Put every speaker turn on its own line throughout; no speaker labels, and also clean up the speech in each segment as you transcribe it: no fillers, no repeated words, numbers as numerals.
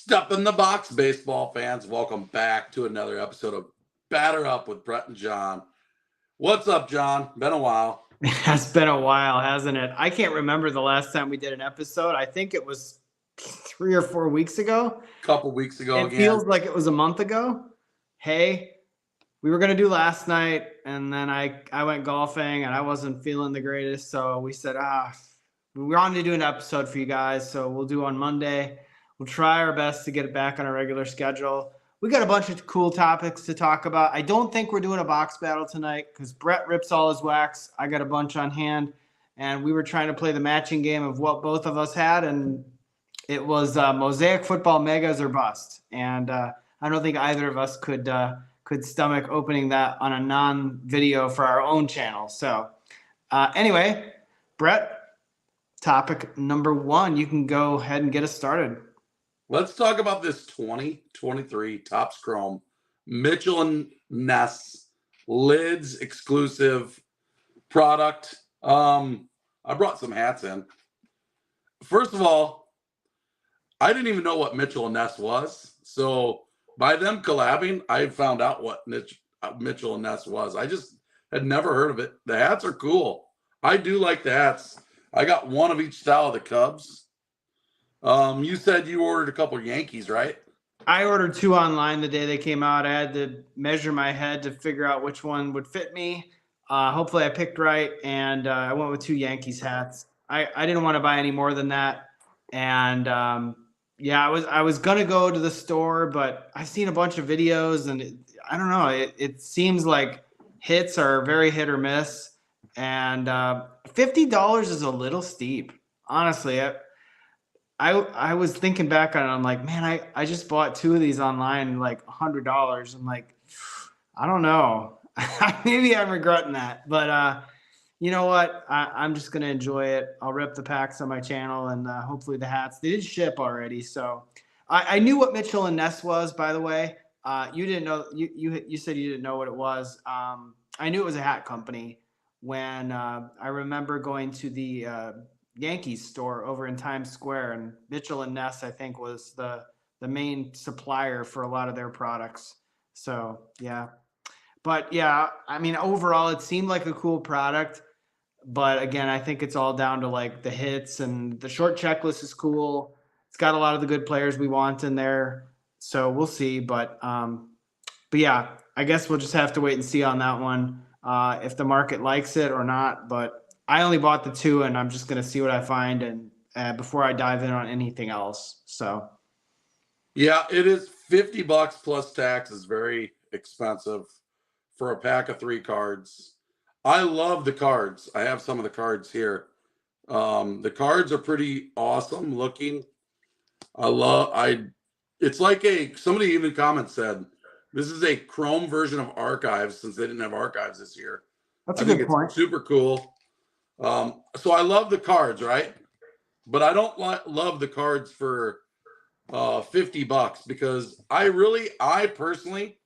Step in the box, baseball fans. Welcome back to another episode of Batter Up with Brett and John. What's up, John? Been a while.
It's been a while, hasn't it? I can't remember the last time we did an episode. I think it was 3 or 4 weeks ago.
A couple weeks ago
It
again.
feels like it was a month ago. Hey, we were going to do last night, and then I went golfing, and I wasn't feeling the greatest. So we said, we wanted to do an episode for you guys, so we'll do on Monday. We'll try our best to get it back on a regular schedule. We got a bunch of cool topics to talk about. I don't think we're doing a box battle tonight because Brett rips all his wax. I got a bunch on hand, and we were trying to play the matching game of what both of us had, and it was Mosaic Football Megas or Bust. And I don't think either of us could stomach opening that on a non-video for our own channel. So anyway, Brett, topic number 1. You can go ahead and get us started.
Let's talk about this 2023 Topps Chrome Mitchell and Ness lids exclusive product. I brought some hats in. First of all, I didn't even know what Mitchell and Ness was. So by them collabing, I found out what Mitchell and Ness was. I just had never heard of it. The hats are cool. I do like the hats. I got one of each style of the Cubs. You said you ordered a couple of Yankees, right?
I ordered 2 online the day they came out. I had to measure my head to figure out which one would fit me. Hopefully I picked right, and I went with 2 Yankees hats. I didn't want to buy any more than that. And yeah, I was going to go to the store, but I've seen a bunch of videos, and I don't know. It seems like hits are very hit or miss. And $50 is a little steep, honestly. I was thinking back on it. I'm like, man, I just bought 2 of these online, like $100. I'm like, I don't know. Maybe I'm regretting that. But you know what? I'm just going to enjoy it. I'll rip the packs on my channel, and hopefully the hats. They did ship already. So I knew what Mitchell and Ness was, by the way. You didn't know. You said you didn't know what it was. I knew it was a hat company when I remember going to the Yankees store over in Times Square, and Mitchell and Ness, I think, was the main supplier for a lot of their products. So yeah, but yeah, I mean, overall it seemed like a cool product, but again, I think it's all down to like the hits, and the short checklist is cool. It's got a lot of the good players we want in there, so we'll see. But yeah, I guess we'll just have to wait and see on that one, if the market likes it or not. But I only bought the 2, and I'm just going to see what I find and before I dive in on anything else. So,
yeah, it is $50 plus tax is very expensive for a pack of 3 cards. I love the cards. I have some of the cards here. The cards are pretty awesome looking. It's like somebody even comment said, this is a Chrome version of Archives since they didn't have Archives this year.
that's a good point.
It's super cool. So I love the cards, right? But I don't love the cards for $50 because I personally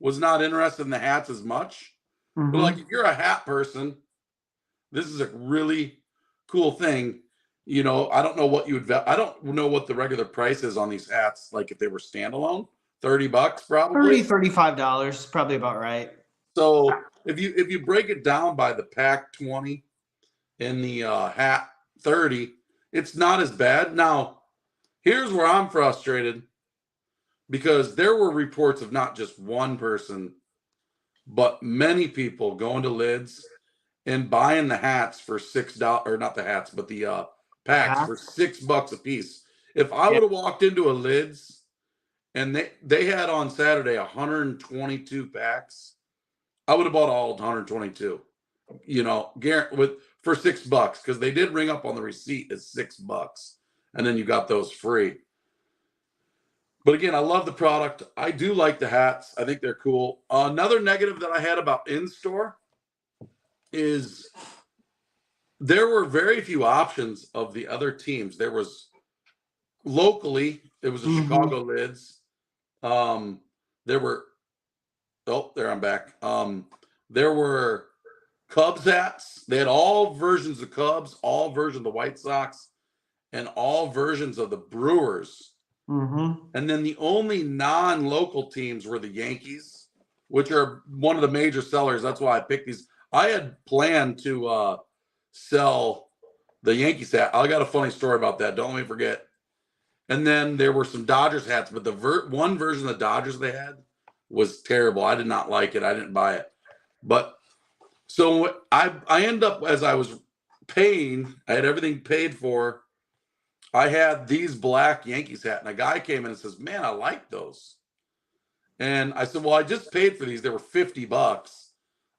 was not interested in the hats as much.
Mm-hmm.
But like, if you're a hat person, this is a really cool thing. You know, I don't know what I don't know what the regular price is on these hats. Like if they were standalone, $30 probably.
$35, probably about right.
So if you break it down by the pack 20 and the hat 30, it's not as bad. Now, here's where I'm frustrated, because there were reports of not just one person, but many people going to lids and buying the hats for $6, or not the hats, but the packs for $6 a piece. If I would have walked into a lids and they had on Saturday 122 packs, I would have bought all 122. You know, for $6, because they did ring up on the receipt as $6, and then you got those free. But again, I love the product. I do like the hats. I think they're cool. Another negative that I had about in-store is there were very few options of the other teams. There was locally, it was a Chicago lids. There were, there I'm back. There were Cubs hats. They had all versions of Cubs, all versions of the White Sox, and all versions of the Brewers.
Mm-hmm.
And then the only non-local teams were the Yankees, which are one of the major sellers. That's why I picked these. I had planned to sell the Yankees hat. I got a funny story about that. Don't let me forget. And then there were some Dodgers hats, but the one version of the Dodgers they had was terrible. I did not like it. I didn't buy it. But so I end up, as I was paying, I had everything paid for. I had these black Yankees hat, and a guy came in and says, "Man, I like those." And I said, "Well, I just paid for these. They were $50."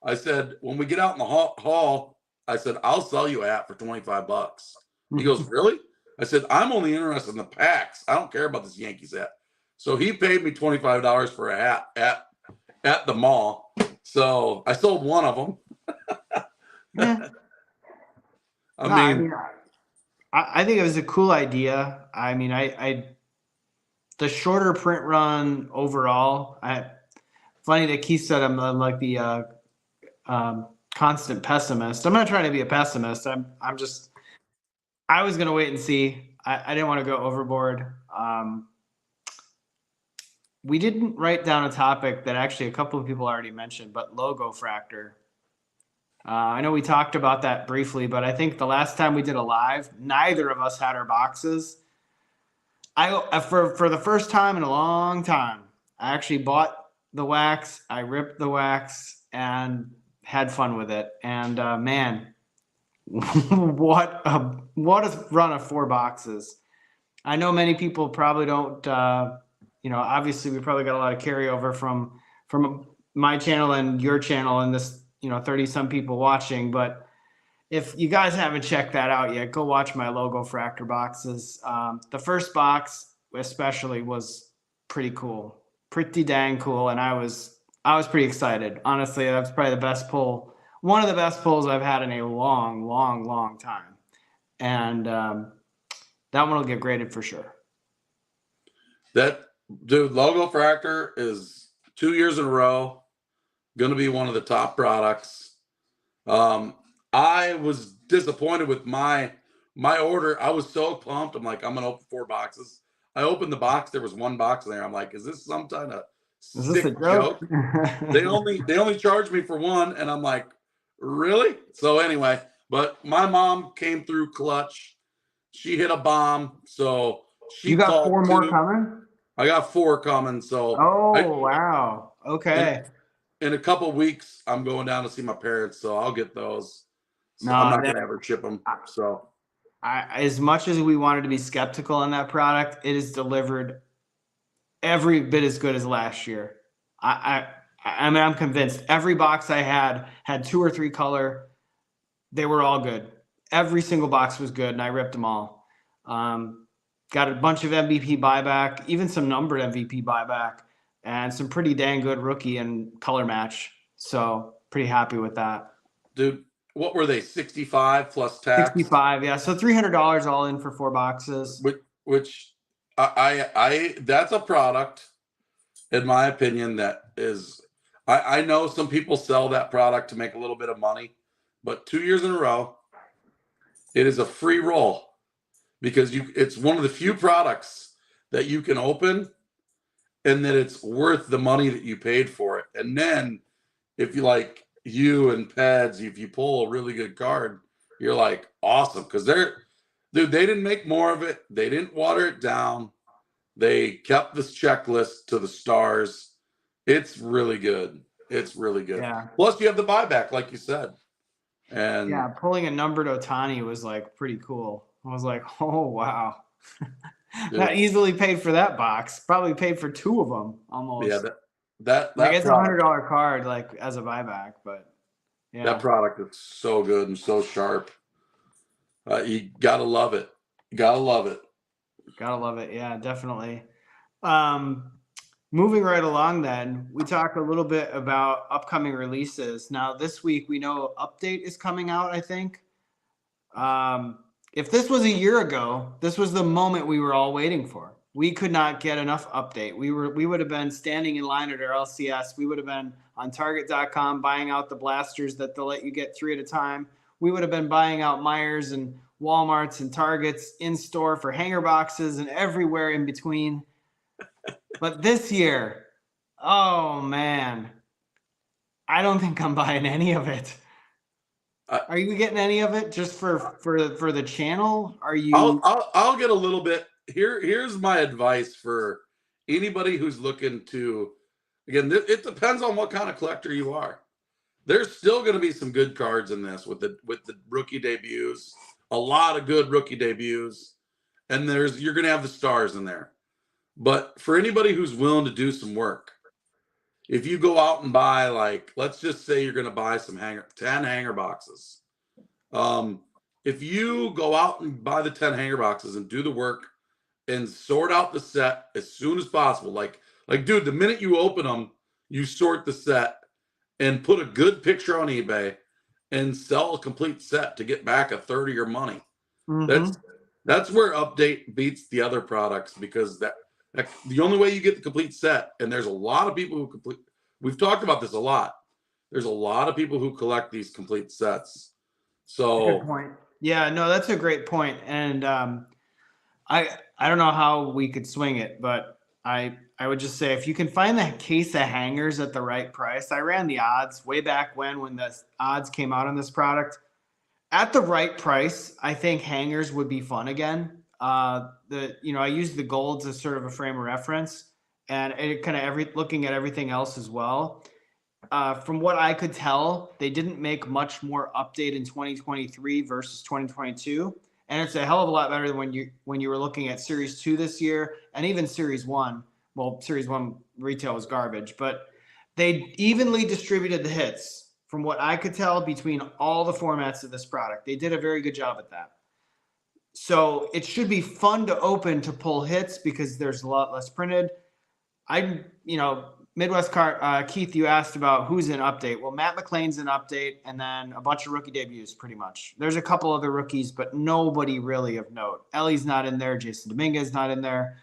I said, "When we get out in the hall, I said, I'll sell you a hat for $25." He goes, "Really?" I said, "I'm only interested in the packs. I don't care about this Yankees hat." So he paid me $25 for a hat at the mall. So I sold one of them.
Yeah.
I
No, I
mean,
mean, I think it was a cool idea. I mean, the shorter print run overall. Funny that Keith said I'm like the constant pessimist. I'm not trying to be a pessimist. I'm just I was gonna wait and see. I didn't want to go overboard. We didn't write down a topic that actually a couple of people already mentioned, but logo fractor. I know we talked about that briefly, but I think the last time we did a live, neither of us had our boxes. For the first time in a long time, I actually bought the wax. I ripped the wax and had fun with it. And man, what a run of 4 boxes! I know many people probably don't. Obviously, we probably got a lot of carryover from my channel and your channel and this 30 some people watching. But if you guys haven't checked that out yet, go watch my logo fractor boxes. The first box especially was pretty cool, pretty dang cool, and I was pretty excited. Honestly, that's probably the best pull, one of the best pulls I've had in a long, long, long time, and that one will get graded for sure.
that dude, Logo Fractor is 2 years in a row going to be one of the top products. I was disappointed with my order. I was so pumped. I'm like, I'm gonna open 4 boxes. I opened the box. There was 1 box in there. I'm like, is this some kind of
Is this a
sick
joke?
joke? They only charged me for 1, and I'm like, really? So anyway, but my mom came through clutch. She hit a bomb, so she
You got 4
called
more
2.
coming?
I got 4 coming. So
Oh wow.
in
Okay.
in a couple weeks, I'm going down to see my parents, so I'll get those. So I'm
No,
not gonna ever ship them. So
as much as we wanted to be skeptical on that product, it is delivered every bit as good as last year. I mean, I'm convinced. Every box I had 2 or 3 color. They were all good. Every single box was good, and I ripped them all. Got a bunch of MVP buyback, even some numbered MVP buyback, and some pretty dang good rookie and color match. So pretty happy with that.
dude, what were they? 65 plus tax?
65, yeah. So $300 all in for 4 boxes.
Which I that's a product, in my opinion, that is. I know some people sell that product to make a little bit of money, but 2 years in a row, it is a free roll because it's one of the few products that you can open and that it's worth the money that you paid for it. And then if you like you and Peds, if you pull a really good card, you're like awesome because they didn't make more of it. They didn't water it down. They kept this checklist to the stars. It's really good. It's really good.
Yeah.
Plus, you have the buyback, like you said. And
Yeah, pulling a numbered Otani was like pretty cool. I was like, oh wow. That easily paid for that box. Probably paid for 2 of them almost.
Yeah, that
like it's
product,
$100 card like as a buyback, but yeah.
that product is so good and so sharp. You gotta love it. You gotta love it.
Gotta love it. Yeah, definitely. Moving right along then, we talked a little bit about upcoming releases. Now this week we know Update is coming out, I think. If this was a year ago, this was the moment we were all waiting for. We could not get enough Update. We would have been standing in line at our LCS. We would have been on Target.com buying out the blasters that they'll let you get 3 at a time. We would have been buying out Myers and Walmarts and Targets in store for hanger boxes and everywhere in between. But this year, oh man, I don't think I'm buying any of it. Are you getting any of it just for the channel? Are you?
I'll get a little bit. Here's my advice for anybody who's looking to. Again, it depends on what kind of collector you are. There's still going to be some good cards in this with the rookie debuts. A lot of good rookie debuts, and you're going to have the stars in there. But for anybody who's willing to do some work, if you go out and buy, like, let's just say you're going to buy 10 hanger boxes. If you go out and buy the 10 hanger boxes and do the work and sort out the set as soon as possible, like dude, the minute you open them, you sort the set and put a good picture on eBay and sell a complete set to get back a third of your money.
Mm-hmm.
That's where Update beats the other products, because that the only way you get the complete set, and there's a lot of people who complete. We've talked about this a lot. There's a lot of people who collect these complete sets. So
good point. Yeah, no, that's a great point. And I don't know how we could swing it, but I would just say if you can find the case of hangers at the right price. I ran the odds way back when the odds came out on this product. At the right price, I think hangers would be fun again. I used the golds as sort of a frame of reference, and it kind of looking at everything else as well. From what I could tell, they didn't make much more update in 2023 versus 2022, and it's a hell of a lot better than when you were looking at Series 2 this year and even Series 1. Well, Series 1 retail was garbage, but they evenly distributed the hits from what I could tell between all the formats of this product. They did a very good job at that. So it should be fun to open to pull hits because there's a lot less printed. Midwest Card, Keith, you asked about who's in update. Well, Matt McLean's in update, and then a bunch of rookie debuts, pretty much. There's a couple other rookies, but nobody really of note. Ellie's not in there. Jason Dominguez not in there.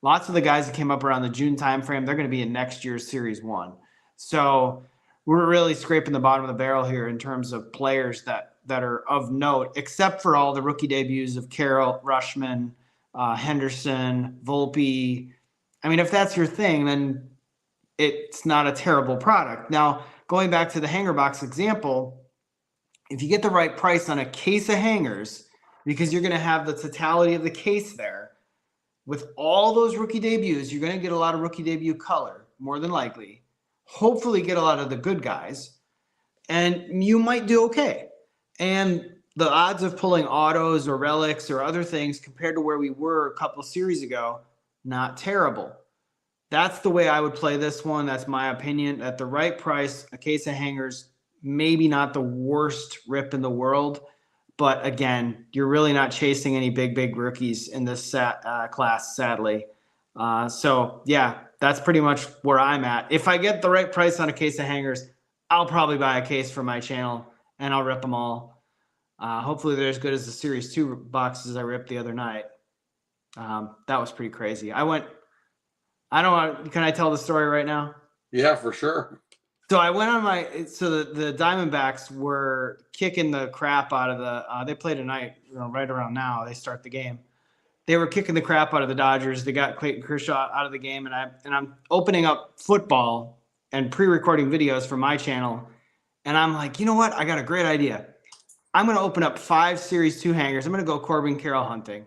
Lots of the guys that came up around the June timeframe, they're going to be in next year's Series 1. So we're really scraping the bottom of the barrel here in terms of players that are of note, except for all the rookie debuts of Carroll, Rushman, Henderson, Volpe. I mean, if that's your thing, then it's not a terrible product. Now, going back to the hanger box example, if you get the right price on a case of hangers, because you're going to have the totality of the case there, with all those rookie debuts, you're going to get a lot of rookie debut color, more than likely. Hopefully get a lot of the good guys, and you might do okay. And the odds of pulling autos or relics or other things compared to where we were a couple series ago, not terrible. That's the way I would play this one. That's my opinion. At the right price, a case of hangers, maybe not the worst rip in the world. But again, you're really not chasing any big rookies in this class, sadly. So, yeah, that's pretty much where I'm at. If I get the right price on a case of hangers, I'll probably buy a case for my channel, and I'll rip them all. Hopefully they're as good as the Series 2 boxes I ripped the other night. That was pretty crazy. Can I tell the story right now?
Yeah, for sure.
So I went on the Diamondbacks were kicking the crap out of they played tonight, right around now. They start the game. They were kicking the crap out of the Dodgers. They got Clayton Kershaw out of the game, and I'm opening up football and pre-recording videos for my channel. And I'm like, you know what? I got a great idea. I'm going to open up 5 Series 2 hangers. I'm going to go Corbin Carroll hunting.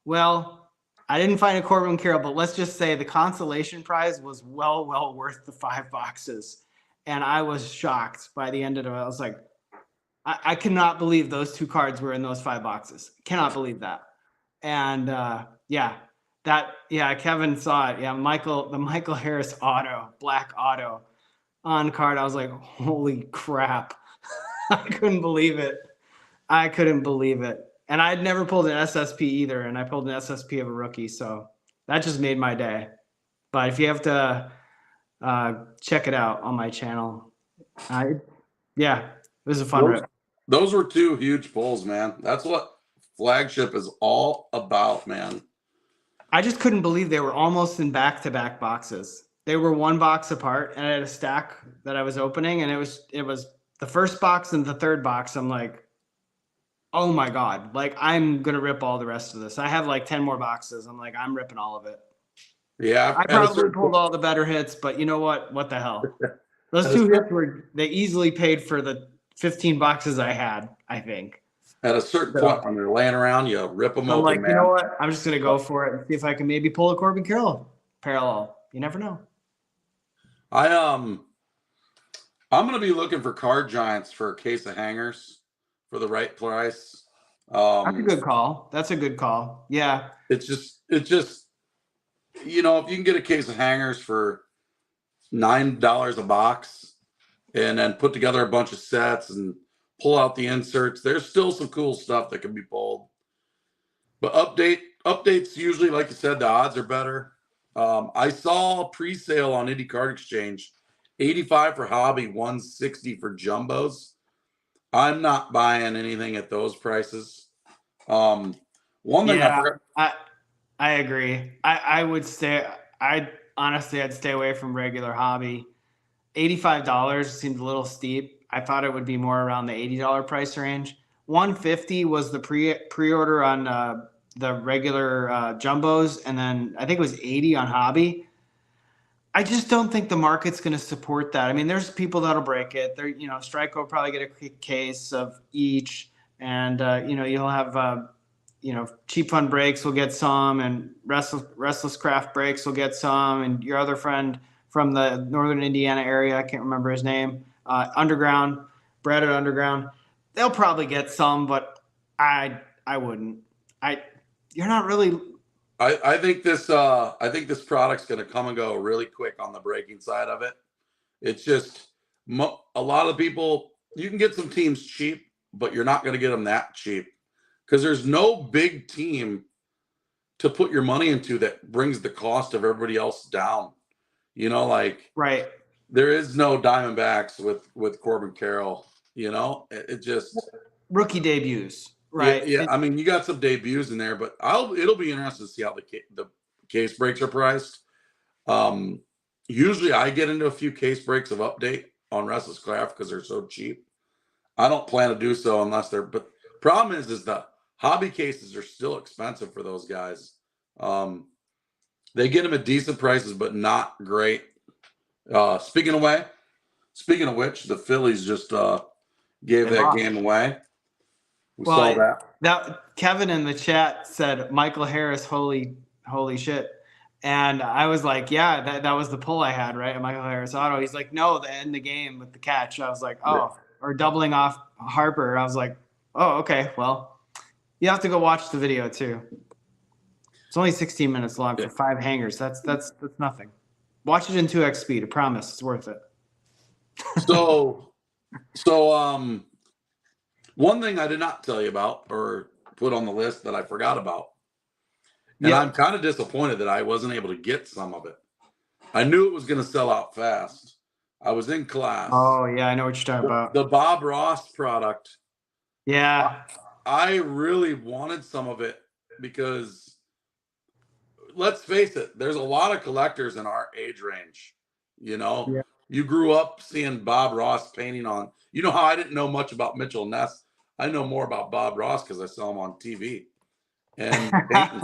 Well, I didn't find a Corbin Carroll, but let's just say the consolation prize was well worth the 5 boxes. And I was shocked by the end of it. I was like, I cannot believe those 2 cards were in those 5 boxes. Cannot believe that. And Kevin saw it. Yeah, the Michael Harris auto, black auto on card. I was like, holy crap. I couldn't believe it. And I'd never pulled an SSP either, and I pulled an SSP of a rookie, so that just made my day. But if you have to check it out on my channel, it was a fun rip.
Those were 2 huge pulls, man. That's what Flagship is all about, man.
I just couldn't believe they were almost in back-to-back boxes. They were 1 box apart, and I had a stack that I was opening, and it was the first box and the third box. I'm like, Oh my God. Like, I'm going to rip all the rest of this. I have like 10 more boxes. I'm ripping all of it.
Yeah,
I
at a
probably
certain
pulled all the better hits, but you know what? What the hell? Those
at a
two hits
certain
they easily paid for the 15 boxes I had, I think.
at a certain
So
point when they're laying around, you rip them
I'm
open,
like, you know
man.
what? I'm just going to go for it and see if I can maybe pull a Corbin Carroll parallel. You never know.
I I'm gonna be looking for card giants for a case of hangers for the right price.
That's a
Um,
good call. That's a good call. Yeah.
it's just if you can get a case of hangers for $9 a box and then put together a bunch of sets and pull out the inserts, there's still some cool stuff that can be pulled. But updates usually, like you said, the odds are better. I saw pre-sale on Indie Card Exchange, 85 for hobby, 160 for jumbos. I'm not buying anything at those prices. Um, one thing I
Yeah.
forgot.
I agree. I would stay. I honestly, I'd stay away from regular hobby. $85 seemed a little steep. I thought it would be more around the $80 price range. 150 was the pre-order on the regular jumbos, and then I think it was 80 on hobby. I just don't think the market's going to support that. I mean, there's people that'll break it. There, Strike will probably get a case of each, and you'll have cheap fun breaks will get some, and restless craft breaks will get some, and your other friend from the northern Indiana area, I can't remember his name, Underground, Brad at Underground, they'll probably get some, but I wouldn't. You're not really.
I think this product's going to come and go really quick on the breaking side of it. It's just a lot of people. You can get some teams cheap, but you're not going to get them that cheap because there's no big team to put your money into that brings the cost of everybody else down. Like
Right.
there is no Diamondbacks with Corbin Carroll. It just
Rookie debuts,
yeah,
right?
yeah. I mean, you got some debuts in there, but it'll be interesting to see how the case breaks are priced. Um, Usually I get into a few case breaks of update on Restless Craft because they're so cheap. I don't plan to do so unless they're. But problem is the hobby cases are still expensive for those guys. Um, they get them at decent prices, but not great. Speaking of which, the Phillies just gave
They
that
lost.
game away. We saw
Well,
that.
that Kevin in the chat said Michael Harris, holy shit. And I was like, yeah, that was the pull I had, right? Michael Harris auto. He's like, no, the end the game with the catch. I was like, oh, or doubling off Harper. I was like, oh, okay. Well, you have to go watch the video too. It's only 16 minutes long for 5 hangers. That's nothing. Watch it in 2x speed. I promise, it's worth it.
So, one thing I did not tell you about or put on the list that I forgot about, and I'm kind of disappointed that I wasn't able to get some of it. I knew it was going to sell out fast. I was in class.
Oh yeah, I know what you're talking about.
The Bob Ross product.
Yeah.
I really wanted some of it because let's face it, there's a lot of collectors in our age range.
Yeah.
You grew up seeing Bob Ross painting on. You know how I didn't know much about Mitchell Ness. I know more about Bob Ross because I saw him on TV and painting.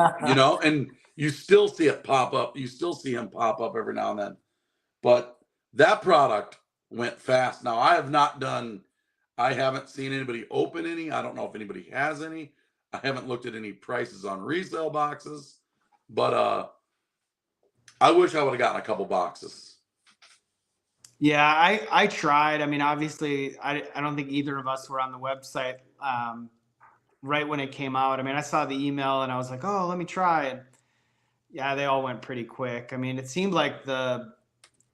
And you still see it pop up. You still see him pop up every now and then. But that product went fast. Now I haven't seen anybody open any. I don't know if anybody has any. I haven't looked at any prices on resale boxes, but I wish I would have gotten a couple boxes.
Yeah, I tried. I mean, obviously, I don't think either of us were on the website right when it came out. I mean, I saw the email and I was like, oh, let me try. And yeah, they all went pretty quick. I mean, it seemed like the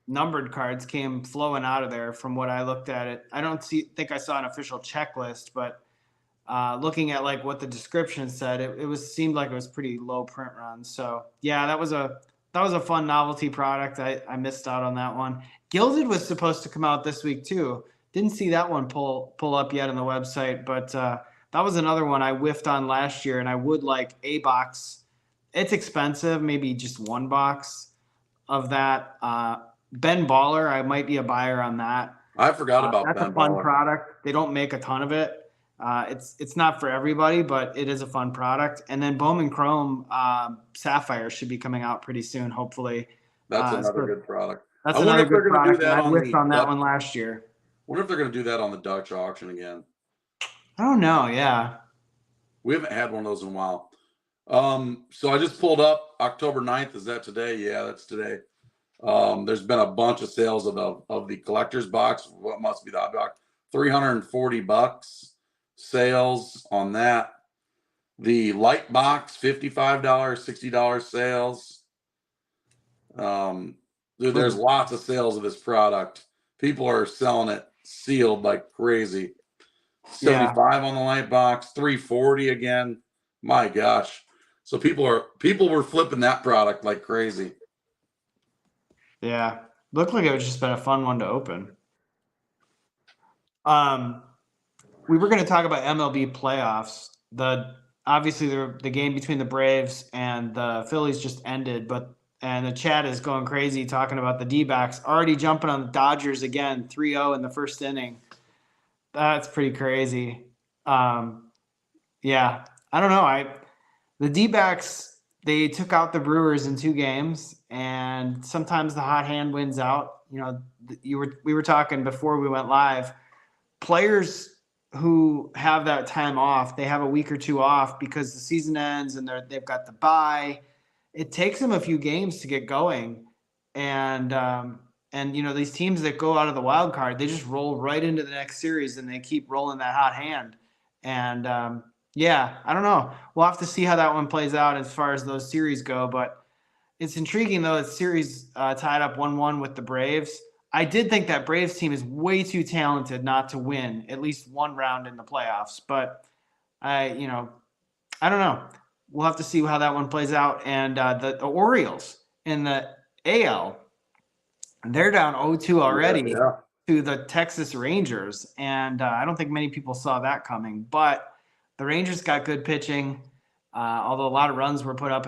numbered cards came flowing out of there from what I looked at it. I don't think I saw an official checklist, but looking at like what the description said, it seemed like it was pretty low print run. So yeah, that was a fun novelty product. I missed out on that one. Gilded was supposed to come out this week too. Didn't see that one pull up yet on the website, but that was another one I whiffed on last year, and I would like a box. It's expensive, maybe just one box of that. Ben Baller, I might be a buyer on that.
I forgot about
That's
Ben
a fun
Baller.
product. They don't make a ton of it. It's not for everybody, but it is a fun product. And then Bowman Chrome Sapphire should be coming out pretty soon, hopefully.
That's another good product.
That's
I wonder
another
if they're
good
going to do
product, and
that
I
on
whiffed
the
on that one last year.
Wonder if they're going to do that on the Dutch auction again.
I don't know. Yeah.
We haven't had one of those in a while. So I just pulled up October 9th. Is that today? Yeah, that's today. There's been a bunch of sales of the collector's box. What must be the odd box? $340 sales on that. The light box, $55, $60 sales. There's lots of sales of this product. People are selling it sealed like crazy. 75 on the light box, 340 again. My gosh. So people were flipping that product like crazy.
Yeah. Looked like it was just been a fun one to open. We were going to talk about MLB playoffs. Obviously the game between the Braves and the Phillies just ended, and the chat is going crazy talking about the D-backs already jumping on the Dodgers again, 3-0 in the first inning. That's pretty crazy. Yeah, I don't know. The D-backs, they took out the Brewers in 2 games, and sometimes the hot hand wins out. You know, we were talking before we went live. Players who have that time off, they have a week or 2 off because the season ends and they've got the bye. It takes them a few games to get going, and you know, these teams that go out of the wild card, they just roll right into the next series and they keep rolling that hot hand. And yeah, I don't know. We'll have to see how that one plays out as far as those series go. But it's intriguing, though. It's series tied up 1-1 with the Braves. I did think that Braves team is way too talented not to win at least one round in the playoffs. But I don't know. We'll have to see how that one plays out. And the Orioles in the AL, they're down 0-2 already to the Texas Rangers. And I don't think many people saw that coming. But the Rangers got good pitching, although a lot of runs were put up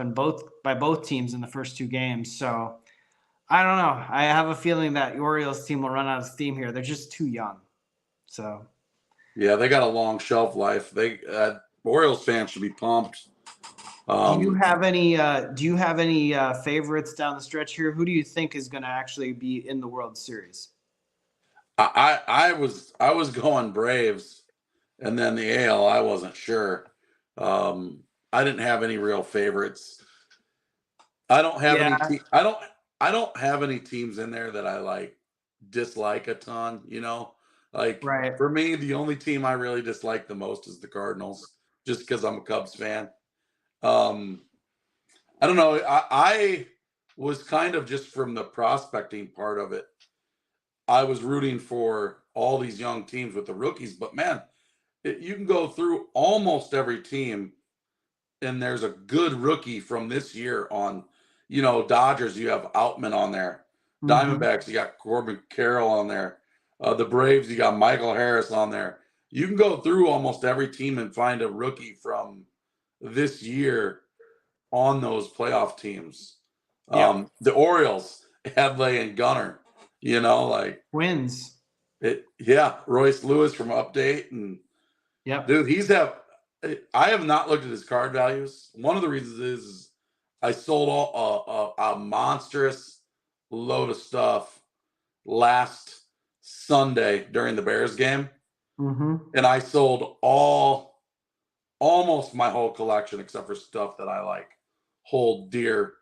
by both teams in the first 2 games. So I don't know. I have a feeling that the Orioles team will run out of steam here. They're just too young. So
yeah, they got a long shelf life. Orioles fans should be pumped.
Do you have any favorites down the stretch here? Who do you think is going to actually be in the World Series?
I was going Braves, and then the AL I wasn't sure. I didn't have any real favorites. I don't have any. I don't have any teams in there that I dislike a ton. You know, for me, the only team I really dislike the most is the Cardinals, just because I'm a Cubs fan. I don't know. I was kind of just from the prospecting part of it. I was rooting for all these young teams with the rookies, but man, you can go through almost every team, and there's a good rookie from this year on. You know, Dodgers, you have Outman on there. Diamondbacks, you got Corbin Carroll on there. The Braves, you got Michael Harris on there. You can go through almost every team and find a rookie from this year on those playoff teams. The Orioles, Headley and Gunnar, you know,
wins.
Royce Lewis from Update, and dude, I have not looked at his card values. One of the reasons is I sold a monstrous load of stuff last Sunday during the Bears game, and I sold almost my whole collection except for stuff that I hold dear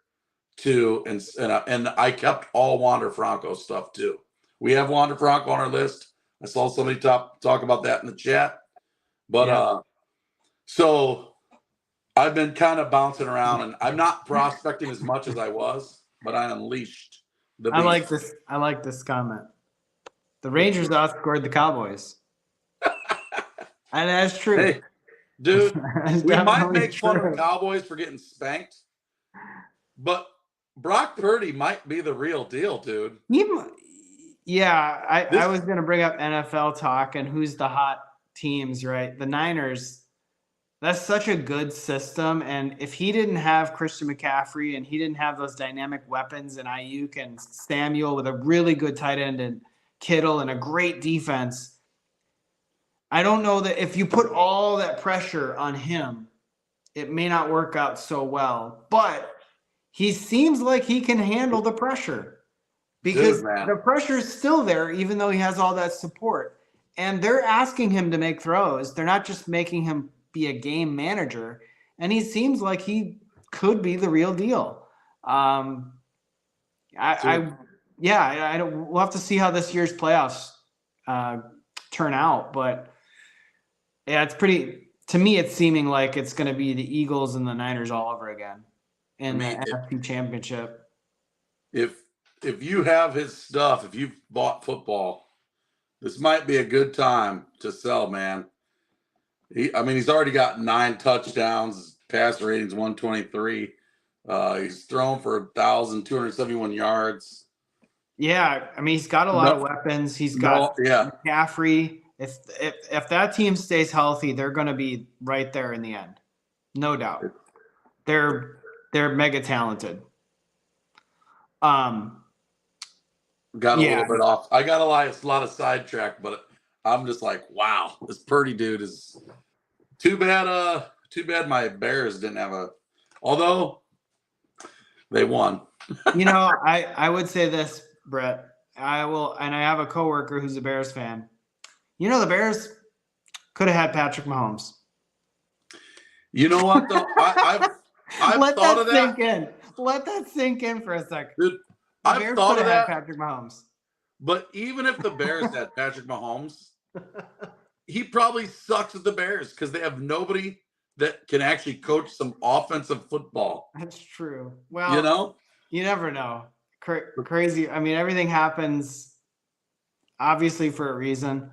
to, and I kept all Wander Franco stuff too. We have Wander Franco on our list. I saw somebody talk about that in the chat, but so I've been kind of bouncing around, and I'm not prospecting as much as I was, but I unleashed the beast.
I like this comment. The Rangers outscored the Cowboys. And that's true.
Hey, dude, we might make fun of Cowboys for getting spanked, but Brock Purdy might be the real deal, dude.
I was going to bring up NFL talk and who's the hot teams, right? The Niners, that's such a good system. And if he didn't have Christian McCaffrey and he didn't have those dynamic weapons and Ayuk and Samuel with a really good tight end and Kittle and a great defense, I don't know that if you put all that pressure on him, it may not work out so well. But he seems like he can handle the pressure because
Dude, man.
the pressure is still there, even though he has all that support. And they're asking him to make throws. They're not just making him be a game manager. And he seems like he could be the real deal. I yeah, I don't. We'll have to see how this year's playoffs turn out, but yeah, it's pretty. To me, it's seeming like it's going to be the Eagles and the Niners all over again in the NFC Championship.
If you have his stuff, if you've bought football, this might be a good time to sell, man. He's already got 9 touchdowns. His pass rating's 123. He's thrown for 1,271 yards.
Yeah, I mean he's got a lot of weapons. He's got McCaffrey. If that team stays healthy, they're going to be right there in the end, no doubt. They're mega talented.
Got a little bit off. I got a lot of sidetracked, but I'm just like, wow, this Purdy dude is too bad. Too bad my Bears didn't have although they won.
I would say this, Brett. I have a coworker who's a Bears fan. The Bears could have had Patrick Mahomes.
You know what though? I've
Let
thought
that
of that.
sink in. Let that sink in for a second.
Dude,
I've
thought of that.
Patrick Mahomes.
But even if the Bears had Patrick Mahomes, he probably sucks at the Bears because they have nobody that can actually coach some offensive football.
That's true. Well, you never know. Crazy. I mean, everything happens obviously for a reason.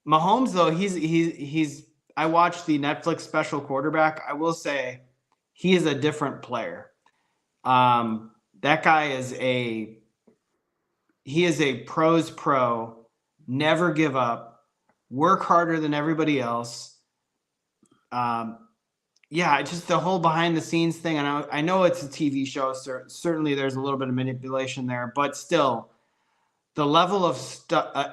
Mahomes, though, he's. I watched the Netflix special Quarterback. I will say, he is a different player. That guy is a pro's pro. Never give up. Work harder than everybody else. Just the whole behind the scenes thing. And I know it's a TV show, so certainly there's a little bit of manipulation there, but still, the level of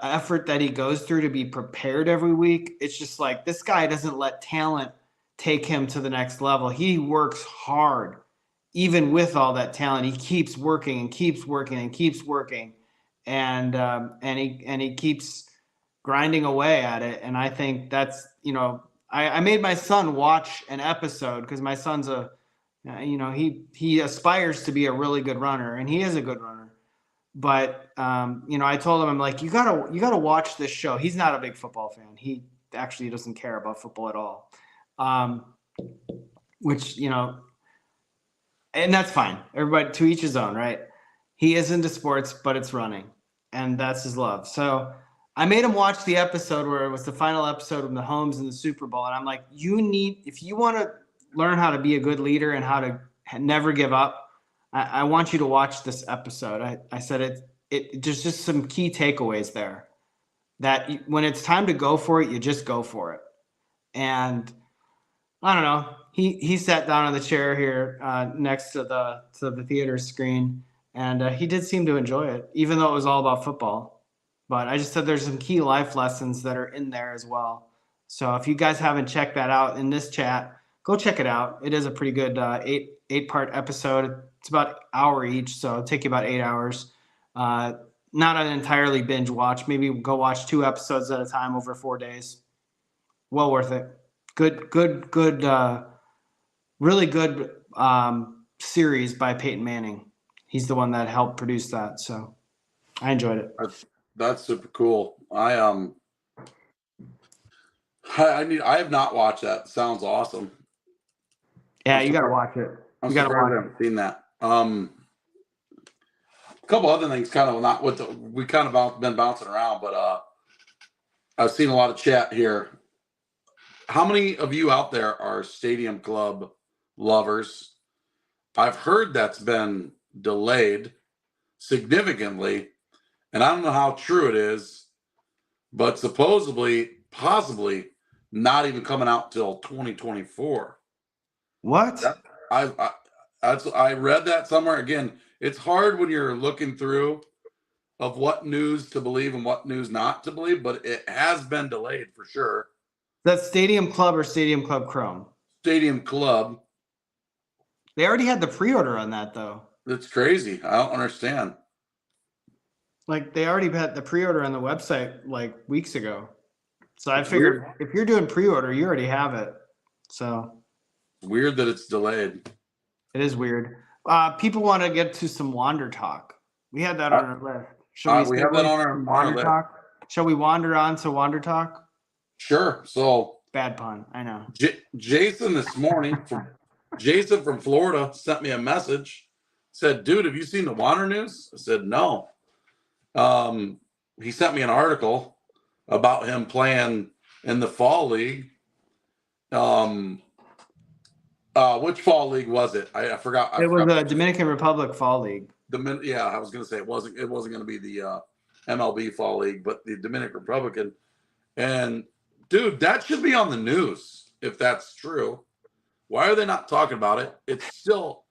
effort that he goes through to be prepared every week, it's just like this guy doesn't let talent take him to the next level. He works hard, even with all that talent. He keeps working and keeps working and keeps working, and he keeps grinding away at it. And I think that's I made my son watch an episode because my son's he aspires to be a really good runner, and he is a good runner. But I told him, I'm like, you gotta watch this show. He's not a big football fan. He actually doesn't care about football at all. Which and that's fine. Everybody to each his own, right? He is into sports, but it's running, and that's his love. So I made him watch the episode where it was the final episode of Mahomes in the Super Bowl, and I'm like, if you want to learn how to be a good leader and how to never give up, I want you to watch this episode. I said there's just some key takeaways there that when it's time to go for it, you just go for it. And I don't know. He sat down on the chair here next to the theater screen, and he did seem to enjoy it, even though it was all about football. But I just said there's some key life lessons that are in there as well. So if you guys haven't checked that out in this chat, go check it out. It is a pretty good eight-part episode. It's about an hour each, so it'll take you about 8 hours. Not an entirely binge watch. Maybe go watch 2 episodes at a time over 4 days. Well worth it. Good, really good series by Peyton Manning. He's the one that helped produce that, so I enjoyed it.
That's super cool. I have not watched that. Sounds awesome.
Yeah, you got to watch it.
I'm surprised I haven't seen that. A couple other things, kind of not with we kind of been bouncing around, but I've seen a lot of chat here. How many of you out there are Stadium Club lovers? I've heard that's been delayed significantly, and I don't know how true it is, but possibly not even coming out till 2024.
What?
I read that somewhere. Again, it's hard when you're looking through of what news to believe and what news not to believe, but it has been delayed for sure.
That's Stadium Club or Stadium Club Chrome?
Stadium Club.
They already had the pre-order on that, though.
That's crazy. I don't understand.
Like, they already had the pre-order on the website like weeks ago. So I
It's
figured
weird.
if you're doing pre-order, you already have it. So
It's weird that it's delayed.
it is weird. People want to get to some Wander talk. We had that on our list. Should
We have that on our
Wander
list.
talk? Shall we wander on to Wander talk?
Sure. So
Bad pun, I know.
Jason this morning Jason from Florida sent me a message. Said, "Dude, have you seen the Wander news?" I said, "No." He sent me an article about him playing in the fall league. Which fall league was it? I forgot.
It was the Dominican Republic Fall League.
Yeah, I was going to say it wasn't going to be the MLB fall league, but the Dominican Republican. And dude, that should be on the news if that's true. Why are they not talking about it? It's still,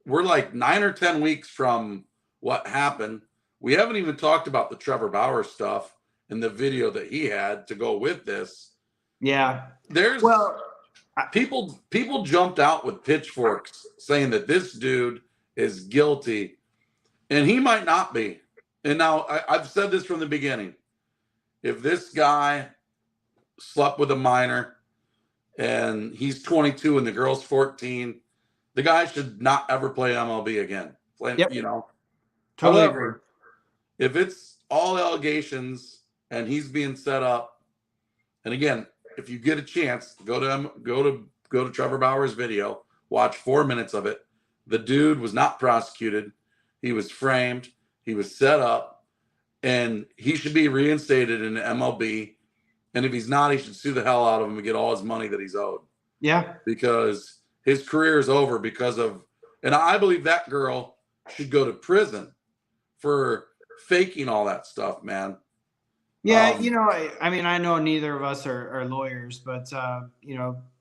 we're like 9 or 10 weeks from what happened. We haven't even talked about the Trevor Bauer stuff and the video that he had to go with this.
Yeah.
There's people jumped out with pitchforks saying that this dude is guilty, and he might not be. And now I've said this from the beginning. If this guy slept with a minor and he's 22 and the girl's 14, the guy should not ever play MLB again.
Yep.
You know.
Totally
However,
agree.
if it's all allegations and he's being set up, and again, if you get a chance, go to Trevor Bauer's video, watch 4 minutes of it. The dude was not prosecuted. He was framed. He was set up, and he should be reinstated in the MLB. And if he's not, he should sue the hell out of him and get all his money that he's owed.
Yeah.
Because his career is over because of, and I believe that girl should go to prison for faking all that stuff, man.
Yeah, I mean, I know neither of us are lawyers, but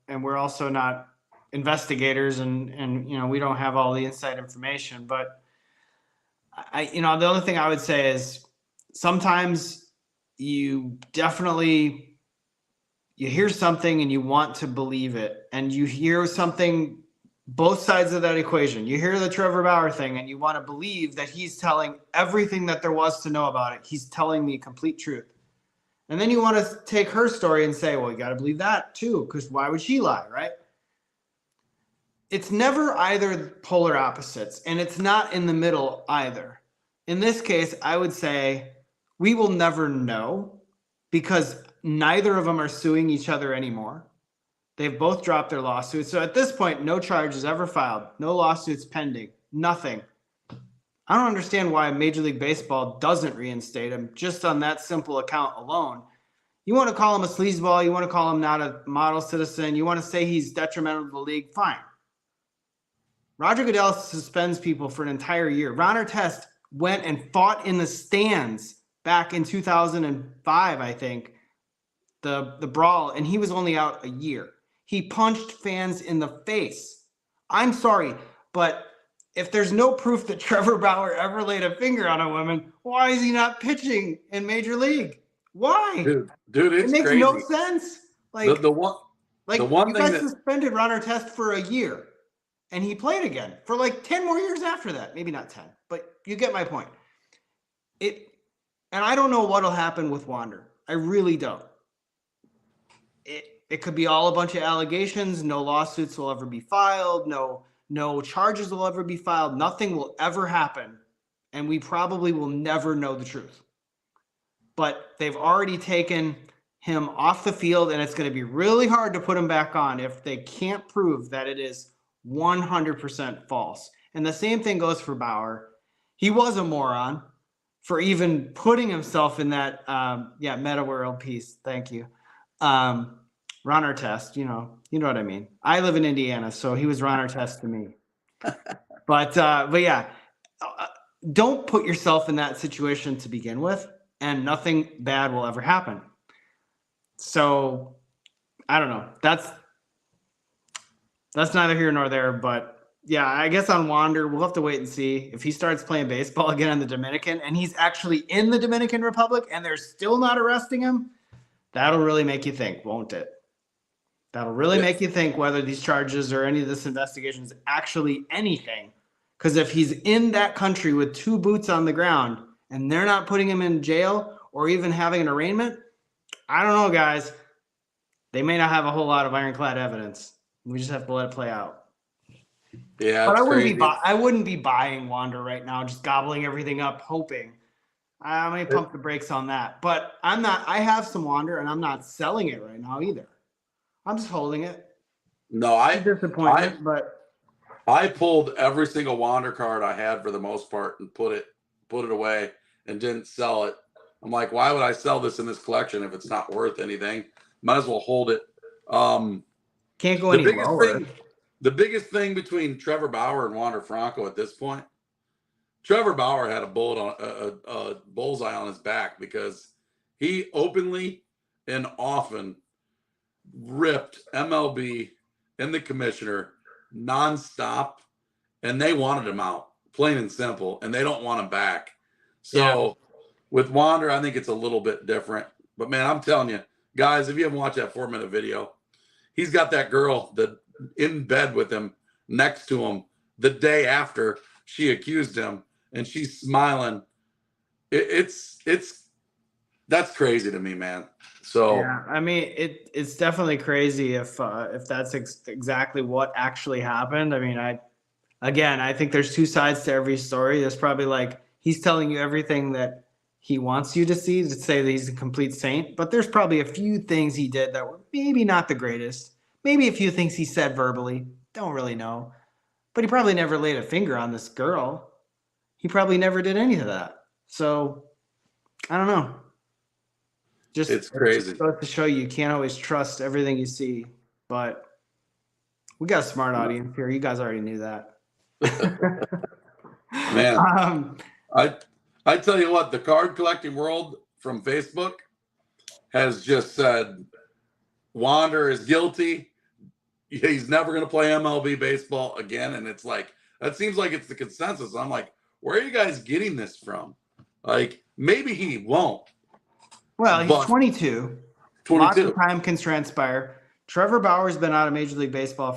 and we're also not investigators, and we don't have all the inside information. But the other thing I would say is sometimes you definitely hear something and you want to believe it, and you hear something. Both sides of that equation. You hear the Trevor Bauer thing and you want to believe that he's telling everything that there was to know about it. He's telling the complete truth. And then you want to take her story and say, well, you got to believe that too, because why would she lie, right? It's never either polar opposites, and it's not in the middle either. In this case, I would say we will never know because neither of them are suing each other anymore. They've both dropped their lawsuits. So at this point, no charges ever filed, no lawsuits pending, nothing. I don't understand why Major League Baseball doesn't reinstate him just on that simple account alone. You want to call him a sleazeball, you want to call him not a model citizen, you want to say he's detrimental to the league, fine. Roger Goodell suspends people for an entire year. Ron Artest went and fought in the stands back in 2005, I think, the brawl, and he was only out a year. He punched fans in the face. I'm sorry, but if there's no proof that Trevor Bauer ever laid a finger on a woman, why is he not pitching in Major League? Why?
Dude, it's
it makes
crazy.
No sense. Like
the one
you guys suspended Ron Artest for a year, and he played again for like 10 more years after that. Maybe not 10, but you get my point. And I don't know what'll happen with Wander. I really don't. It could be all a bunch of allegations. No lawsuits will ever be filed. No charges will ever be filed. Nothing will ever happen. And we probably will never know the truth. But they've already taken him off the field, and it's going to be really hard to put him back on if they can't prove that it is 100% false. And the same thing goes for Bauer. He was a moron for even putting himself in that meta world piece. Thank you. Ron Artest, you know what I mean. I live in Indiana, so he was Ron Artest to me. But yeah, don't put yourself in that situation to begin with, and nothing bad will ever happen. So I don't know. That's neither here nor there, but Yeah, I guess on Wander, we'll have to wait and see if he starts playing baseball again in the Dominican and he's actually in the Dominican Republic and they're still not arresting him. That'll really make you think, won't it? That'll really
Yeah.
make you think whether these charges or any of this investigation is actually anything. Because if he's in that country with 2 boots on the ground and they're not putting him in jail or even having an arraignment, I don't know, guys. They may not have a whole lot of ironclad evidence. We just have to let it play out.
Yeah,
But
it's crazy.
I wouldn't be buying Wander right now, just gobbling everything up, hoping. I may pump the brakes on that. But I'm not. I have some Wander, and I'm not selling it right now either. I'm just holding it.
No,
It's a disappointment, but
I pulled every single Wander card I had for the most part and put it away and didn't sell it. I'm like, why would I sell this in this collection if it's not worth anything? Might as well hold it.
Can't go
The
any
biggest
lower.
thing, the biggest thing between Trevor Bauer and Wander Franco at this point, Trevor Bauer had a bullseye on his back because he openly and often ripped MLB and the commissioner nonstop, and they wanted him out, plain and simple, and they don't want him back. So with Wander, I think it's a little bit different. But man, I'm telling you, guys, if you haven't watched that 4-minute video, he's got that girl that in bed with him next to him the day after she accused him, and she's smiling. It's that's crazy to me, man. So
yeah, I mean, it's definitely crazy if that's exactly what actually happened. I mean, I think there's 2 sides to every story. There's probably like he's telling you everything that he wants you to see to say that he's a complete saint, but there's probably a few things he did that were maybe not the greatest. Maybe a few things he said verbally. Don't really know. But he probably never laid a finger on this girl. He probably never did any of that. So I don't know.
it's crazy.
Just goes to show you can't always trust everything you see. But we got a smart audience here. You guys already knew that.
Man, I tell you what, the card collecting world from Facebook has just said Wander is guilty. He's never going to play MLB baseball again. And it's like, that seems like it's the consensus. I'm like, where are you guys getting this from? Like, maybe he won't.
Well, he's 22.
22.
Lots of time can transpire. Trevor Bauer's been out of Major League Baseball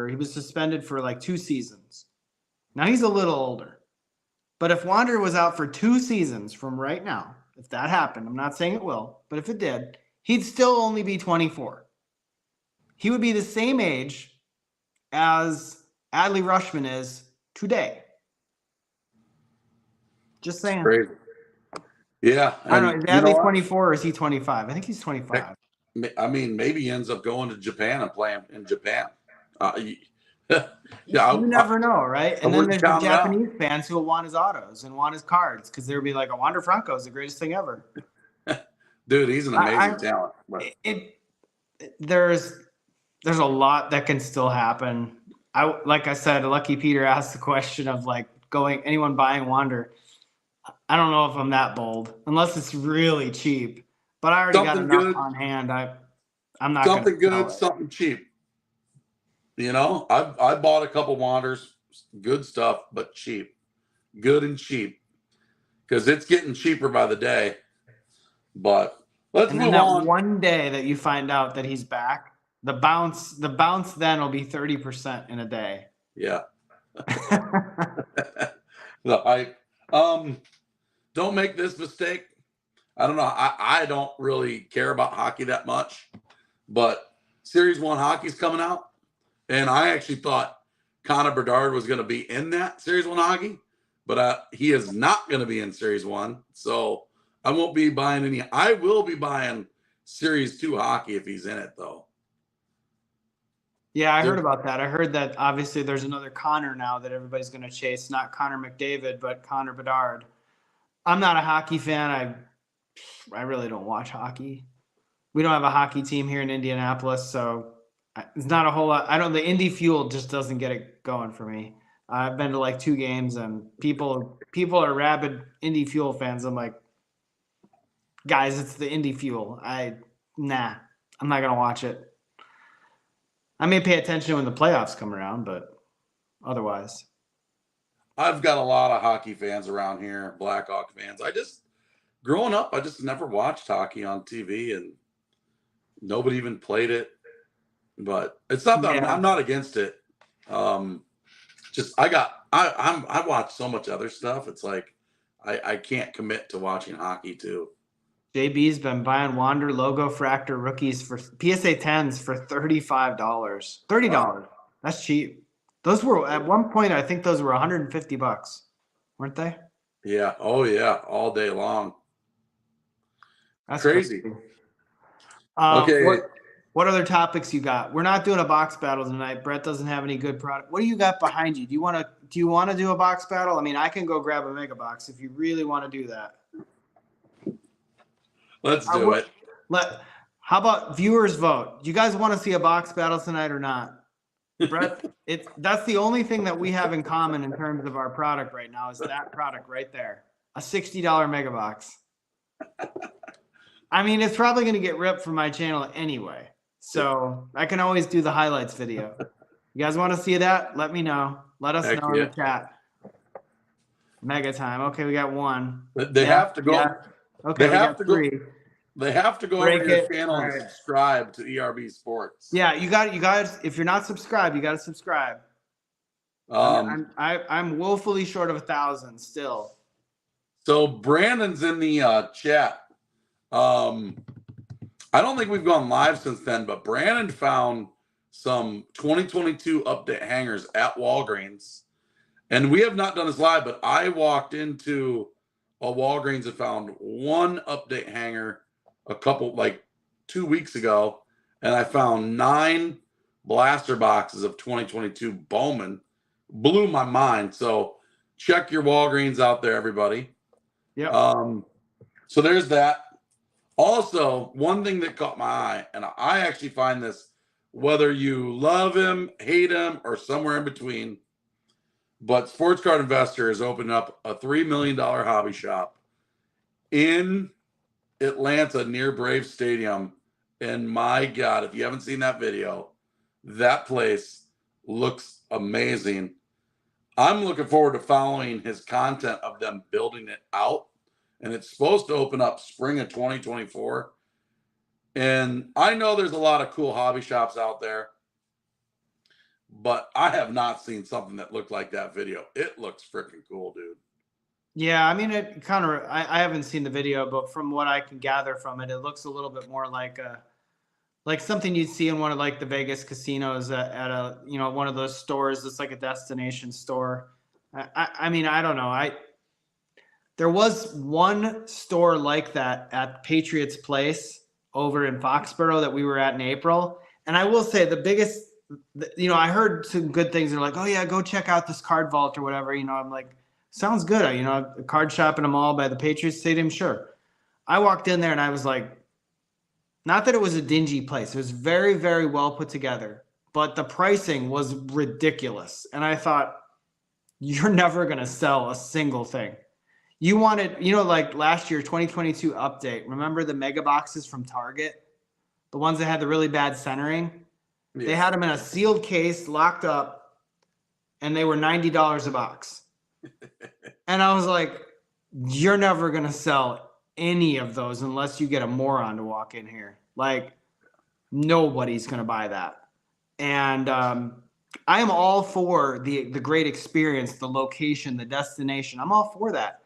he was suspended for like 2 seasons. Now he's a little older. But if Wander was out for 2 seasons from right now, if that happened, I'm not saying it will, but if it did, he'd still only be 24. He would be the same age as Adley Rutschman is today. Just saying.
Crazy. Yeah.
I don't know. Is Adley 24 or is he 25? I think he's 25.
I mean, maybe he ends up going to Japan and playing in Japan.
Yeah, you never know, right? And then there's the Japanese
out.
fans who will want his autos and want his cards because they'll be like, Wander Franco is the greatest thing ever.
Dude, he's an amazing talent.
There's a lot that can still happen. Like I said, Lucky Peter asked the question of like anyone buying Wander. I don't know if I'm that bold unless it's really cheap. But I already got enough on hand. I'm not
something good, something cheap. You know, I bought a couple Wanders, good stuff, but cheap, good and cheap, because it's getting cheaper by the day. But let's move on.
One day that you find out that he's back, the bounce then will be 30% in a day.
Yeah. The hype. Don't make this mistake. I don't know. I don't really care about hockey that much, but Series 1 hockey's coming out. And I actually thought Connor Bedard was going to be in that Series 1 hockey, but he is not going to be in Series 1. So I won't be buying any. I will be buying Series 2 hockey if he's in it, though.
Yeah, I heard about that. I heard that obviously there's another Connor now that everybody's going to chase, not Connor McDavid, but Connor Bedard. I'm not a hockey fan. I really don't watch hockey. We don't have a hockey team here in Indianapolis, so it's not a whole lot. The Indy Fuel just doesn't get it going for me. I've been to like 2 games and people are rabid Indy Fuel fans. I'm like, guys, it's the Indy Fuel. I'm not going to watch it. I may pay attention when the playoffs come around, but otherwise.
I've got a lot of hockey fans around here, Blackhawk fans. Growing up, I just never watched hockey on TV, and nobody even played it. But it's not that I'm not against it. Just I watch so much other stuff. It's like I can't commit to watching hockey too.
JB's been buying Wander Logo Fractor rookies for PSA 10s for $35. $30.
Wow.
That's cheap. Those were at one point, I think those were $150, weren't they?
Yeah. Oh yeah. All day long.
That's
Crazy.
Okay. What other topics you got? We're not doing a box battle tonight. Brett doesn't have any good product. What do you got behind you? Do you want to do a box battle? I mean, I can go grab a mega box if you really want to do that.
Let's do it.
How about viewers vote? Do you guys want to see a box battle tonight or not? Brett, that's the only thing that we have in common in terms of our product right now is that product right there. A $60 mega box. I mean, it's probably going to get ripped from my channel anyway. So I can always do the highlights video. You guys want to see that? Let me know. Let us know in the chat. Mega time. Okay, we got one.
They have to go.
Yeah. Okay, we got three.
They have to go over to your channel and subscribe to ERB Sports.
Yeah, you guys. If you're not subscribed, you got to subscribe. I'm woefully short of 1,000 still.
So Brandon's in the chat. I don't think we've gone live since then, but Brandon found some 2022 update hangers at Walgreens. And we have not done this live, but I walked into a Walgreens and found one update hanger like 2 weeks ago. And I found 9 blaster boxes of 2022 Bowman. Blew my mind. So check your Walgreens out there, everybody.
Yeah.
So there's that. Also, one thing that caught my eye, and I actually find this, whether you love him, hate him, or somewhere in between, but Sports Card Investor has opened up a $3 million hobby shop in Atlanta near Braves Stadium. And my God, if you haven't seen that video, that place looks amazing. I'm looking forward to following his content of them building it out. And it's supposed to open up spring of 2024. And I know there's a lot of cool hobby shops out there, but I have not seen something that looked like that video. It looks freaking cool, dude.
Yeah, I mean, it kind of. I haven't seen the video, but from what I can gather from it, it looks a little bit more like something you'd see in one of like the Vegas casinos at a one of those stores that's like a destination store. I mean, I don't know. There was one store like that at Patriots Place over in Foxborough that we were at in April. And I will say the biggest, I heard some good things. They're like, oh yeah, go check out this card vault or whatever. I'm like, sounds good. A card shop in a mall by the Patriots Stadium. Sure. I walked in there and I was like, not that it was a dingy place. It was very, very well put together, but the pricing was ridiculous. And I thought, you're never going to sell a single thing. You wanted, like last year, 2022 update. Remember the mega boxes from Target? The ones that had the really bad centering? Yeah. They had them in a sealed case, locked up, and they were $90 a box. And I was like, you're never going to sell any of those unless you get a moron to walk in here. Like, nobody's going to buy that. And I am all for the great experience, the location, the destination. I'm all for that.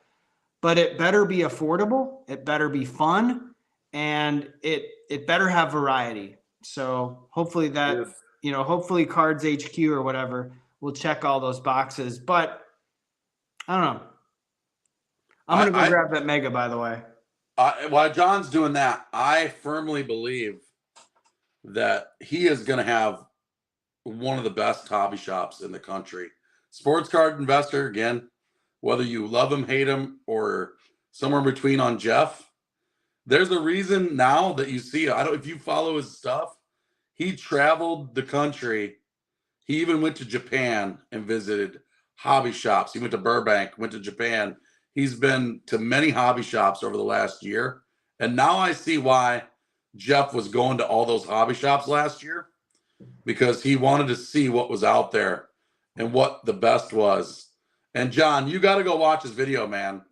But it better be affordable, it better be fun, and it better have variety. So hopefully that, hopefully Cards HQ or whatever will check all those boxes. But I don't know. I'm going to go grab that mega, by the way.
While John's doing that, I firmly believe that he is going to have one of the best hobby shops in the country. Sports Card Investor, again, whether you love him, hate him, or somewhere in between on Jeff, there's a reason now that you see, if you follow his stuff, he traveled the country. He even went to Japan and visited hobby shops. He went to Burbank, went to Japan. He's been to many hobby shops over the last year. And now I see why Jeff was going to all those hobby shops last year, because he wanted to see what was out there. and what the best was. And John, you got to go watch his video, man.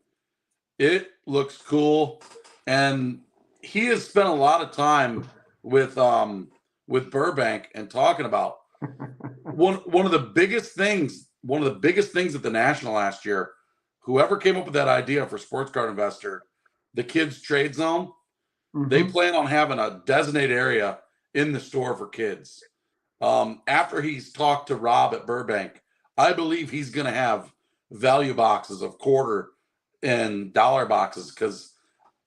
It looks cool, and he has spent a lot of time with Burbank and talking about one of the biggest things. One of the biggest things at the National last year. Whoever came up with that idea for Sports Card Investor, the kids trade zone, they plan on having a designated area in the store for kids. After he's talked to Rob at Burbank, I believe he's going to have value boxes of quarter and dollar boxes, because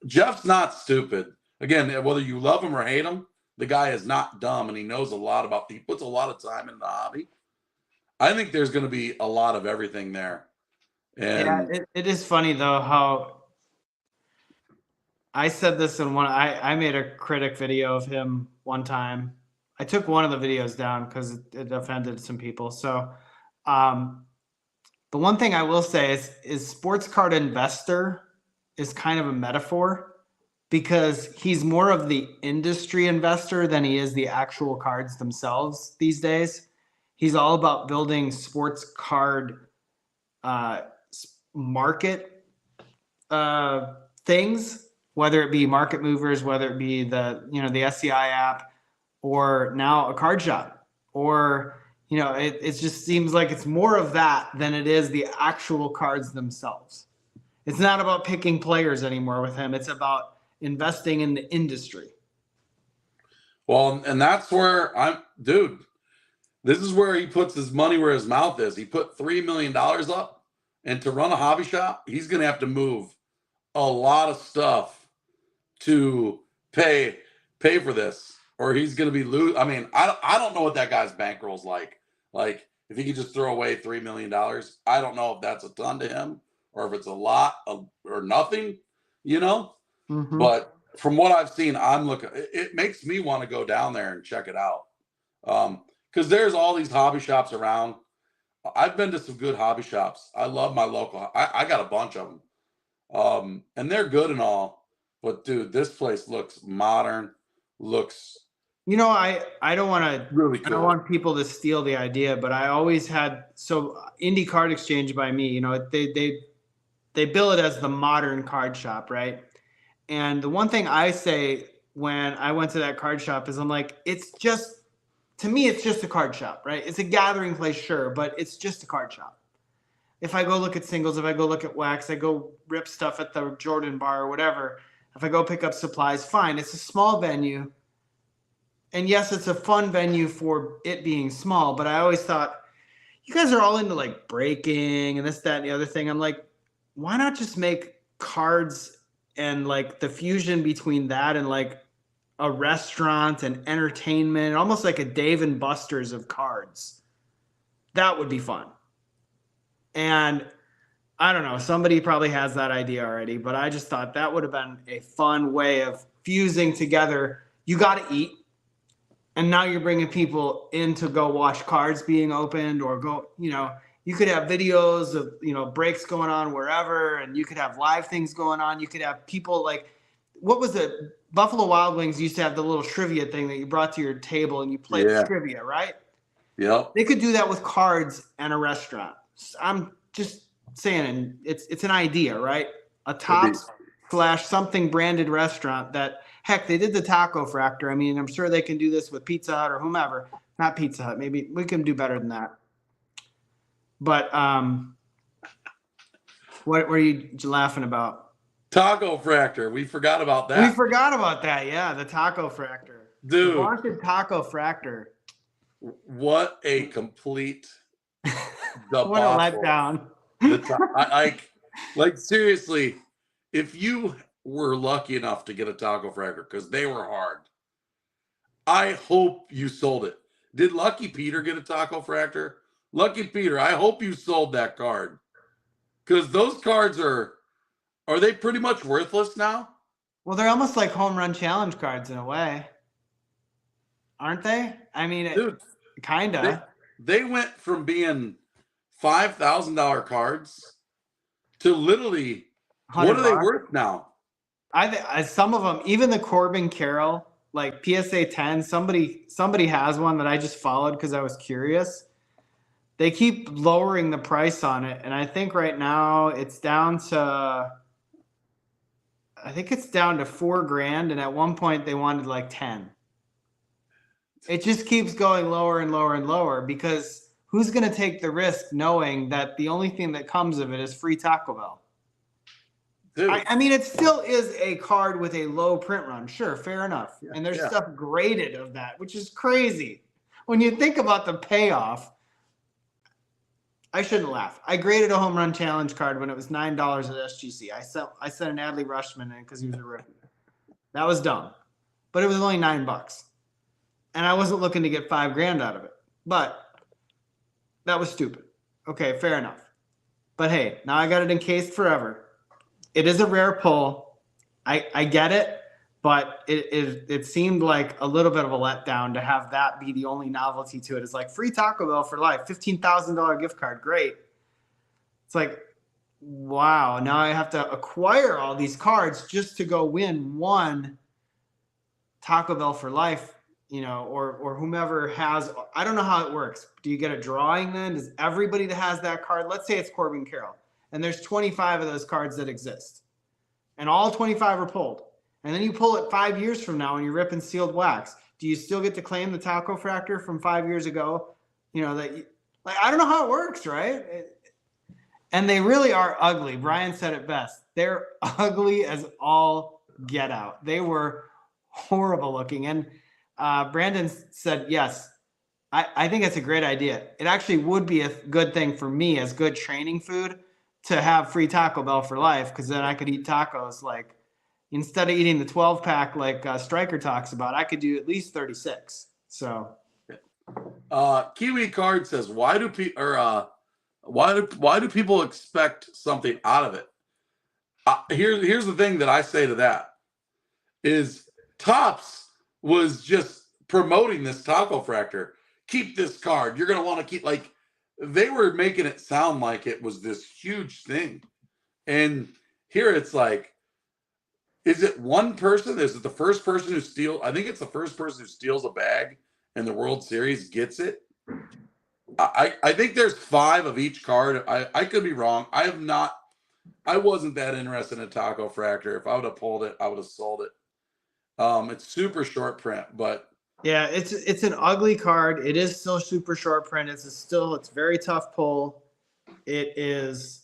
Jeff's not stupid. Again, whether you love him or hate him, the guy is not dumb, and he knows a lot about. He puts a lot of time in the hobby. I think there's going to be a lot of everything there. And
yeah, it is funny though how I said this in one. I made a critic video of him one time. I took one of the videos down because it offended some people. So, the one thing I will say is Sports Card Investor is kind of a metaphor, because he's more of the industry investor than he is the actual cards themselves these days. He's all about building sports card market things, whether it be market movers, whether it be the SCI app, or now a card shop, or it just seems like it's more of that than it is the actual cards themselves. It's not about picking players anymore with him. It's about investing in the industry.
Well, and that's where dude, this is where he puts his money where his mouth is. He put $3 million up, and to run a hobby shop, he's going to have to move a lot of stuff to pay for this, or he's going to be lose. I mean, I don't know what that guy's bankroll's like. Like, if he could just throw away $3 million, I don't know if that's a ton to him or if it's a lot or nothing, But from what I've seen, I'm looking. It makes me want to go down there and check it out, because there's all these hobby shops around. I've been to some good hobby shops. I love my local. I got a bunch of them, and they're good and all. But dude, this place looks modern. Looks.
I don't want to
really cool.
I don't want people to steal the idea, but I always had Indie Card Exchange by me. They bill it as the modern card shop, right? And the one thing I say when I went to that card shop is I'm like, to me, it's just a card shop, right? It's a gathering place, sure, but it's just a card shop. If I go look at singles, if I go look at wax, I go rip stuff at the Jordan bar or whatever. If I go pick up supplies, fine. It's a small venue. And yes, it's a fun venue for it being small, but I always thought, you guys are all into like breaking and this, that, and the other thing. I'm like, why not just make cards and like the fusion between that and like a restaurant and entertainment, almost like a Dave and Buster's of cards? That would be fun. And I don't know, somebody probably has that idea already, but I just thought that would have been a fun way of fusing together. You got to eat. And now you're bringing people in to go watch cards being opened, or go, you could have videos of, breaks going on wherever, and you could have live things going on. You could have people like, what was it? Buffalo Wild Wings used to have the little trivia thing that you brought to your table and you played trivia, right?
Yep.
They could do that with cards and a restaurant. I'm just saying, it's an idea, right? A Tops / something branded restaurant that, heck, they did the Taco Fractor. I mean, I'm sure they can do this with Pizza Hut or whomever. Not Pizza Hut. Maybe we can do better than that. But what were you laughing about?
Taco Fractor. We forgot about that.
We forgot about that. Yeah, the Taco Fractor.
Dude.
The wanted Taco Fractor.
What a complete debacle.
What a letdown.
Like, seriously, if you were lucky enough to get a Taco Fractor, because they were hard, I hope you sold it. Did Lucky Peter get a Taco Fractor? Lucky Peter, I hope you sold that card, because those cards are they pretty much worthless now?
Well, they're almost like home run challenge cards in a way, aren't they? I mean,
dude,
kind of.
They went from being $5,000 cards to literally, what are they worth now?
Some of them, even the Corbin Carroll, like PSA 10, somebody has one that I just followed because I was curious. they keep lowering the price on it, and I think right now it's down to $4,000, and at one point they wanted like 10. It just keeps going lower and lower and lower because who's going to take the risk knowing that the only thing that comes of it is free Taco Bell? I mean, it still is a card with a low print run. Sure, fair enough. Yeah, and there's stuff graded of that, which is crazy. When you think about the payoff, I shouldn't laugh. I graded a home run challenge card when it was $9 at SGC. I sent an Adley Rushman in because he was a rookie. That was dumb, but it was only $9, and I wasn't looking to get $5,000 out of it. But that was stupid. Okay, fair enough. But hey, now I got it encased forever. It is a rare pull. I get it, but it seemed like a little bit of a letdown to have that be the only novelty to it. It's like free Taco Bell for life, $15,000 gift card, great. It's like, wow, now I have to acquire all these cards just to go win one Taco Bell for life, or whomever has. I don't know how it works. Do you get a drawing then? Does everybody that has that card, let's say it's Corbin Carroll, and there's 25 of those cards that exist, and all 25 are pulled. And then you pull it 5 years from now and you're ripping sealed wax. Do you still get to claim the Taco Fractor from 5 years ago? I don't know how it works, right? And they really are ugly. Brian said it best. They're ugly as all get out. They were horrible looking. And Brandon said, yes, I think it's a great idea. It actually would be a good thing for me as good training food to have free Taco Bell for life, because then I could eat tacos like, instead of eating the 12-pack like Stryker talks about, I could do at least 36. So,
Kiwi Card says, why do people expect something out of it? Here's the thing that I say to that is Topps was just promoting this Taco Fractor. Keep this card. You're gonna want to keep, like, they were making it sound like it was this huge thing, and here it's like, is it one person? Is it the first person who steals? I think it's the first person who steals a bag in the World Series gets it. I think there's 5 of each card. I could be wrong. I wasn't that interested in a Taco Fractor. If I would have pulled it, I would have sold it. It's super short print, but
yeah, it's an ugly card. It is still super short print. It's very tough pull. It is.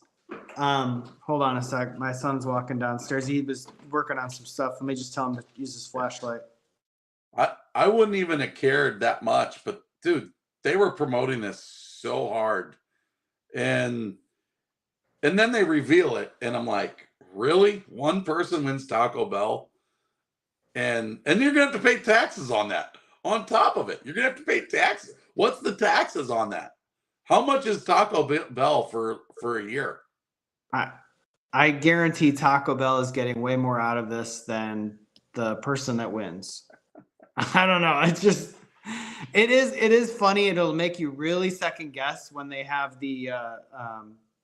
Hold on a sec. My son's walking downstairs. He was working on some stuff. Let me just tell him to use his flashlight.
I wouldn't even have cared that much, but dude, they were promoting this so hard, and then they reveal it, and I'm like, really? One person wins Taco Bell, and you're gonna have to pay taxes on that. On top of it, you're gonna have to pay taxes. What's the taxes on that? How much is Taco Bell for a year?
I guarantee Taco Bell is getting way more out of this than the person that wins. I don't know. It is funny. It'll make you really second guess when they have the, I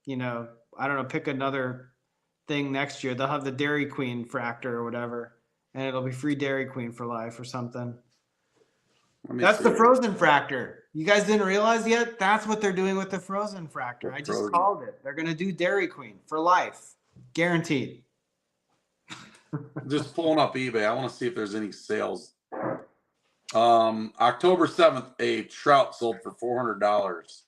don't know, pick another thing next year. They'll have the Dairy Queen Fractor or whatever, and it'll be free Dairy Queen for life or something. That's the Frozen Fractor. You guys didn't realize yet? That's what they're doing with the Frozen Fractor. I just called it. They're going to do Dairy Queen for life. Guaranteed.
Just pulling up eBay. I want to see if there's any sales. October 7th, a trout sold for $400.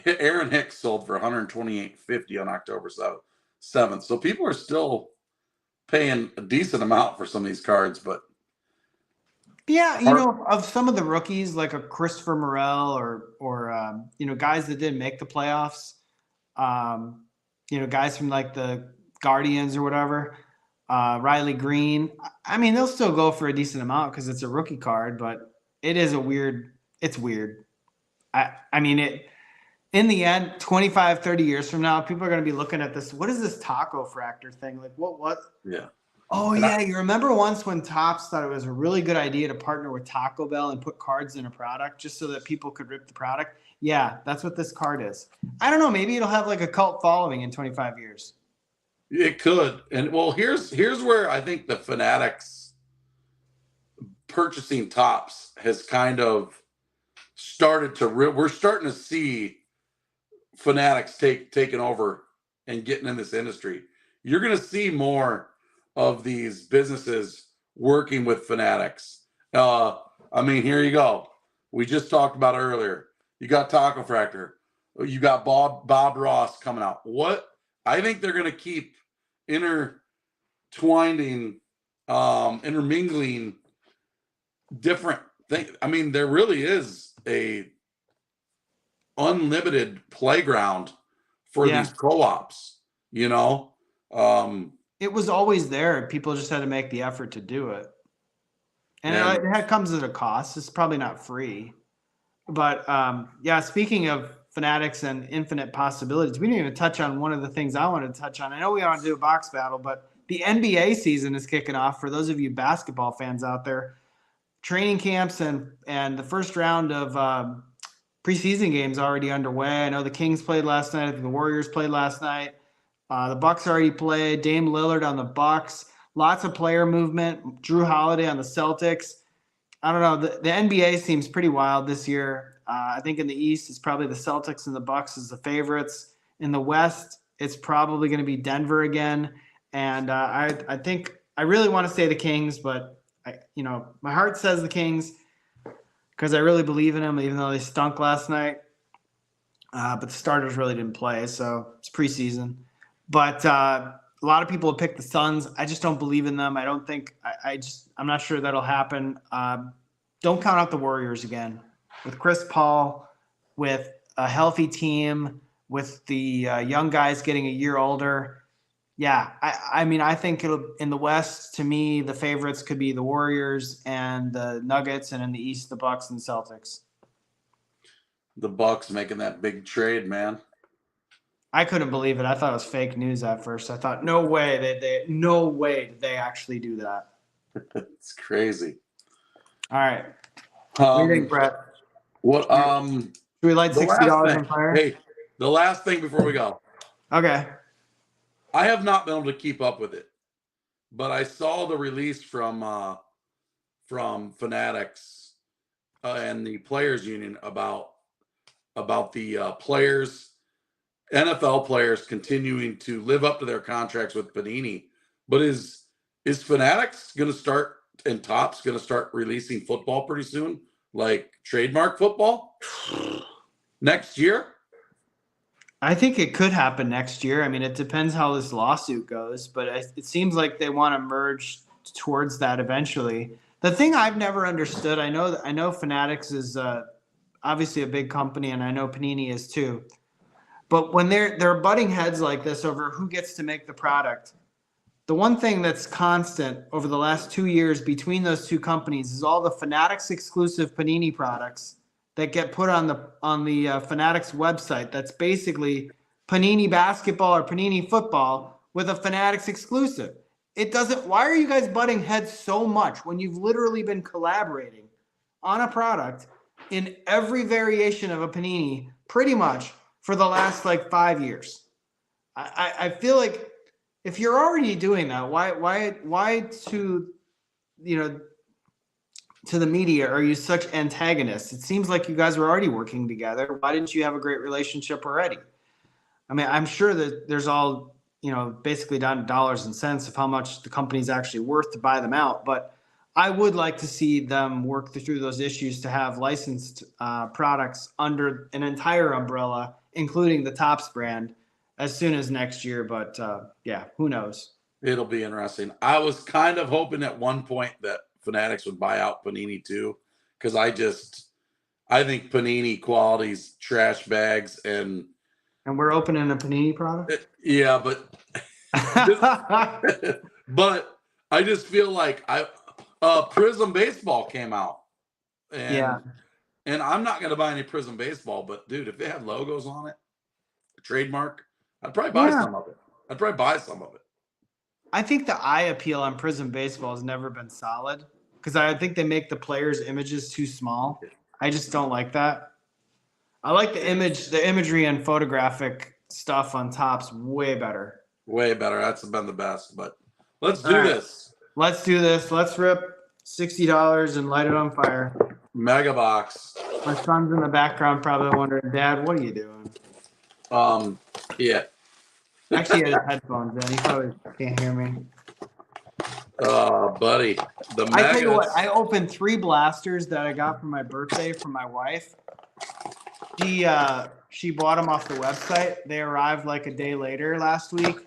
Aaron Hicks sold for $128.50 on October 7th. So people are still paying a decent amount for some of these cards, but
yeah, of some of the rookies like a Christopher Morel or guys that didn't make the playoffs, guys from like the Guardians or whatever, Riley Green. I mean, they'll still go for a decent amount because it's a rookie card, but it's weird. I mean, in the end, 25, 30 years from now, people are going to be looking at this. What is this Taco Fractor thing? Like what?
Yeah.
Oh, and you remember once when Topps thought it was a really good idea to partner with Taco Bell and put cards in a product just so that people could rip the product? Yeah, that's what this card is. I don't know. Maybe it'll have like a cult following in 25 years.
It could. And well, here's where I think the Fanatics purchasing Topps has kind of we're starting to see Fanatics taking over and getting in this industry. You're going to see more of these businesses working with Fanatics. I mean, here you go. We just talked about earlier. You got Taco Fractor. You got Bob Ross coming out. What? I think they're going to keep intermingling different things. I mean, there really is a unlimited playground for these co-ops, you know.
It was always there. People just had to make the effort to do it. And it comes at a cost. It's probably not free. But speaking of Fanatics and infinite possibilities, we didn't even touch on one of the things I wanted to touch on. I know we want to do a box battle, but the NBA season is kicking off for those of you basketball fans out there. Training camps and the first round of preseason games already underway. I know the Kings played last night. I think the Warriors played last night. The Bucks already played. Dame Lillard on the Bucks. Lots of player movement. Drew Holiday on the Celtics. I don't know. The NBA seems pretty wild this year. I think in the East, it's probably the Celtics and the Bucks as the favorites. In the West, it's probably going to be Denver again. And I think I really want to say the Kings, but my heart says the Kings because I really believe in them, even though they stunk last night. But the starters really didn't play, so it's preseason. But a lot of people have picked the Suns. I just don't believe in them. I don't think I'm not sure that'll happen. Don't count out the Warriors again. With Chris Paul, with a healthy team, with the young guys getting a year older. Yeah, I mean, I think in the West, to me, the favorites could be the Warriors and the Nuggets, and in the East, the Bucks and Celtics.
The Bucks making that big trade, man.
I couldn't believe it. I thought it was fake news at first. I thought, no way, no way did they actually do that.
It's crazy.
All right. What do you think, Brett?
What?
Should we light $60 on fire?
Hey, the last thing before we go.
Okay.
I have not been able to keep up with it, but I saw the release from Fanatics and the Players Union about the players, NFL players, continuing to live up to their contracts with Panini. But is Fanatics going to start and Topps going to start releasing football pretty soon, like trademark football next year?
I think it could happen next year. I mean, it depends how this lawsuit goes, but it seems like they want to merge towards that eventually. The thing I've never understood, I know Fanatics is obviously a big company, and I know Panini is too. But when they're butting heads like this over who gets to make the product, the one thing that's constant over the last 2 years between those two companies is all the Fanatics exclusive Panini products that get put on the Fanatics website. That's basically Panini basketball or Panini football with a Fanatics exclusive. It doesn't. Why are you guys butting heads so much when you've literally been collaborating on a product in every variation of a Panini pretty much for the last 5 years? I feel like if you're already doing that, why to the media are you such antagonists? It seems like you guys were already working together. Why didn't you have a great relationship already? I mean, I'm sure that there's all, basically down to dollars and cents of how much the company's actually worth to buy them out. But I would like to see them work through those issues to have licensed products under an entire umbrella, including the Topps brand, as soon as next year. But who knows?
It'll be interesting. I was kind of hoping at one point that Fanatics would buy out Panini too, because I think Panini quality's trash bags, and
we're opening a Panini product.
Yeah, but but I just feel like Prism Baseball came out, and I'm not gonna buy any Prism Baseball, but dude, if they have logos on it, a trademark, I'd probably buy some of it.
I think the eye appeal on Prism Baseball has never been solid because I think they make the players' images too small. I just don't like that. I like the imagery and photographic stuff on Topps way better.
Way better. That's been the best. But let's do this.
Let's do this. Let's rip $60 and light it on fire.
Mega box.
My son's in the background probably wondering, Dad, what are you doing?
Yeah.
Actually, he had his headphones in. He probably can't hear me.
Buddy, the
I tell you what,
Megas.
I opened 3 blasters that I got for my birthday from my wife. She bought them off the website. They arrived like a day later last week.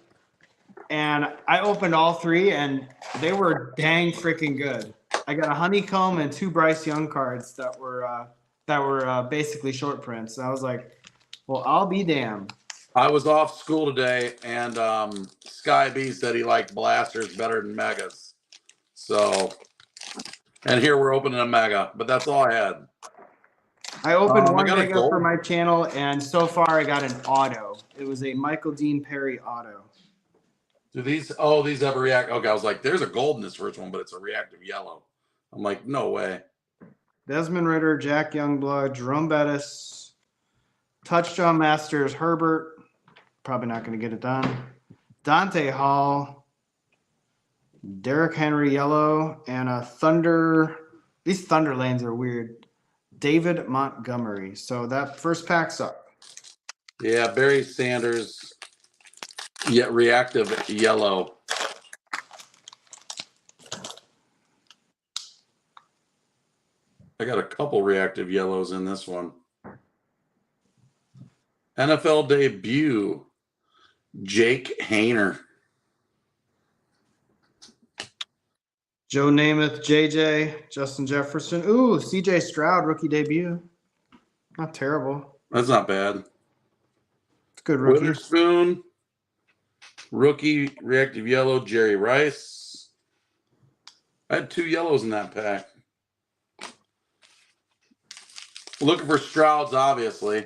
And I opened all 3 and they were dang freaking good. I got a honeycomb and 2 Bryce Young cards that were basically short prints. And I was like, well, I'll be damned.
I was off school today, and Sky B said he liked blasters better than megas. So, and here we're opening a mega, but that's all I had.
I opened
I
one
got a
mega for
gold.
my channel, and so far I got an auto. It was a Michael Dean Perry auto.
Do these? Oh, these have a react. Okay, I was like, there's a gold in this first one, but it's a reactive yellow. I'm like, no way.
Desmond Ritter, Jack Youngblood, Jerome Bettis, Touchdown Masters, Herbert. Probably not going to get it done. Dante Hall, Derrick Henry yellow, and a Thunder. These Thunder lanes are weird. David Montgomery. So that first pack's up.
Yeah, Barry Sanders. Yeah, reactive yellow. I got a couple reactive yellows in this one. NFL debut, Jake Hayner.
Joe Namath, JJ, Justin Jefferson. Ooh, CJ Stroud, rookie debut. Not terrible.
That's not bad.
It's a good rookie.
Witherspoon, rookie reactive yellow, Jerry Rice. I had 2 yellows in that pack. Looking for Strouds, obviously.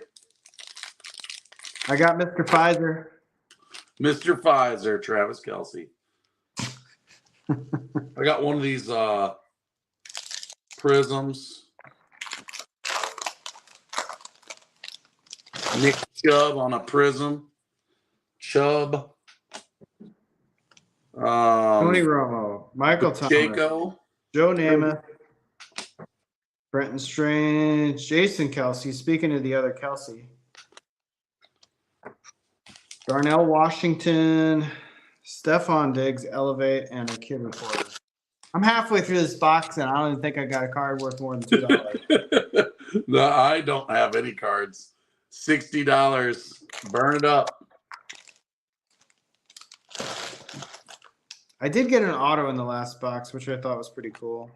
I got Mr. Pfizer.
Mr. Pfizer, Travis Kelce. I got one of these prisms. Nick Chubb on a prism. Chubb.
Tony Romo, Michael Thomas,
Jaco.
Joe Namath, Brenton Strange, Jason Kelsey. Speaking of the other Kelsey, Darnell Washington, Stephon Diggs, Elevate, and a kid reporter. I'm halfway through this box, and I don't even think I got a card worth more than $2.
No, I don't have any cards. $60. Burn it up.
I did get an auto in the last box, which I thought was pretty cool.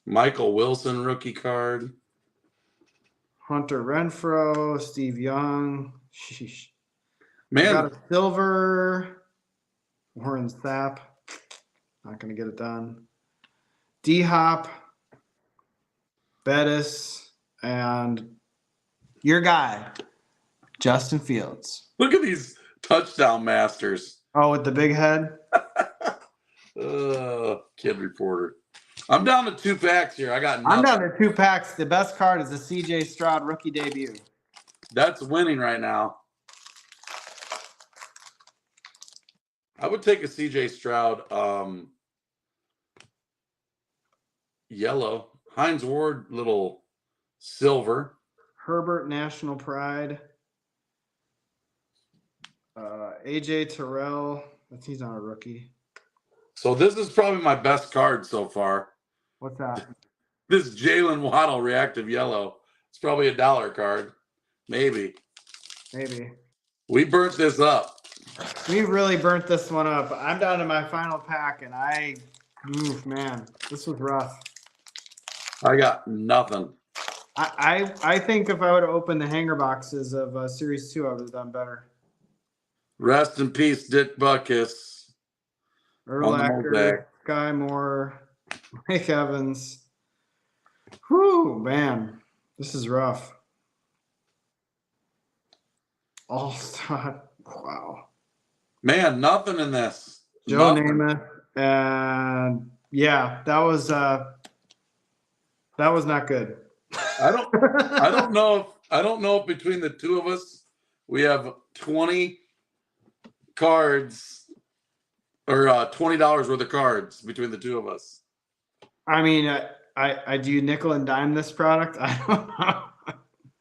Michael Wilson rookie card.
Hunter Renfrow, Steve Young. Sheesh.
Man,
I got a silver. Warren Sapp. Not going to get it done. D-Hop. Bettis. And your guy, Justin Fields.
look at these touchdown masters.
Oh, with the big head?
Kid reporter. I'm down to 2 packs here. I got nothing.
I'm down to 2 packs. The best card is the CJ Stroud rookie debut.
That's winning right now. I would take a CJ Stroud yellow. Hines Ward, little silver.
Herbert, National Pride. AJ Terrell. He's not a rookie.
So this is probably my best card so far.
What's that?
This Jalen Waddle reactive yellow. It's probably a $1 card. Maybe.
Maybe.
We burnt this up.
We really burnt this one up. I'm down to my final pack, and man, this was rough.
I got nothing.
I think if I would have opened the hanger boxes of Series 2, I would have done better.
Rest in peace, Dick Buckus.
Urlacher, Sky Moore, Mike Evans. Whew, man. This is rough. All-star. Wow.
Man, nothing in this.
Joe
Nothing.
Namath. And yeah, that was not good.
I don't know if between the 2 of us we have 20 cards or $20 worth of cards between the 2 of us.
I mean, I do you nickel and dime this product? I don't know.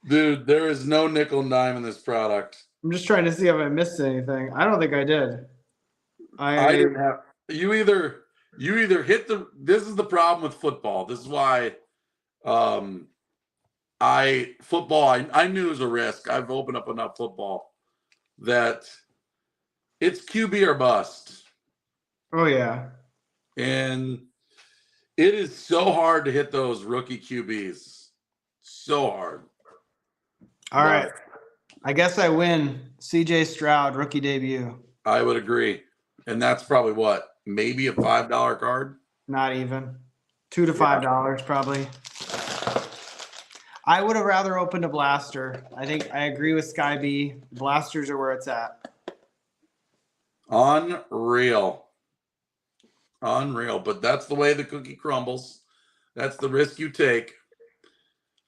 Dude, there is no nickel and dime in this product.
I'm just trying to see if I missed anything. I don't think I did.
I didn't have you either hit the this is the problem with football. This is why I knew it was a risk. I've opened up enough football that it's QB or bust.
Oh yeah.
And it is so hard to hit those rookie QBs. So hard.
All right. I guess I win. CJ Stroud, rookie debut.
I would agree. And that's probably what? Maybe a $5 card?
Not even. $2 to $5 probably. I would have rather opened a blaster. I think I agree with Sky B. Blasters are where it's at.
Unreal. Unreal. But that's the way the cookie crumbles. That's the risk you take.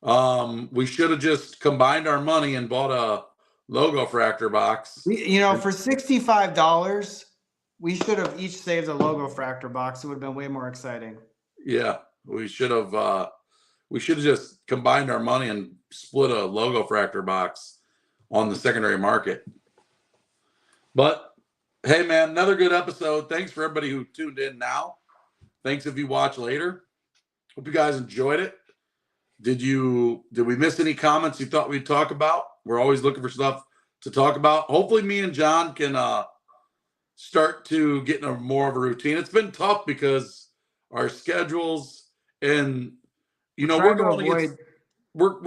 We should have just combined our money and bought a logo fractor box.
For $65, we should have each saved a logo fractor box. It would have been way more exciting.
Yeah, we should have just combined our money and split a logo fractor box on the secondary market. But hey, man, another good episode. Thanks for everybody who tuned in now. Thanks if you watch later. Hope you guys enjoyed it. Did we miss any comments you thought we'd talk about? We're always looking for stuff to talk about. Hopefully me and John can start to get in a more of a routine. It's been tough because our schedules and we're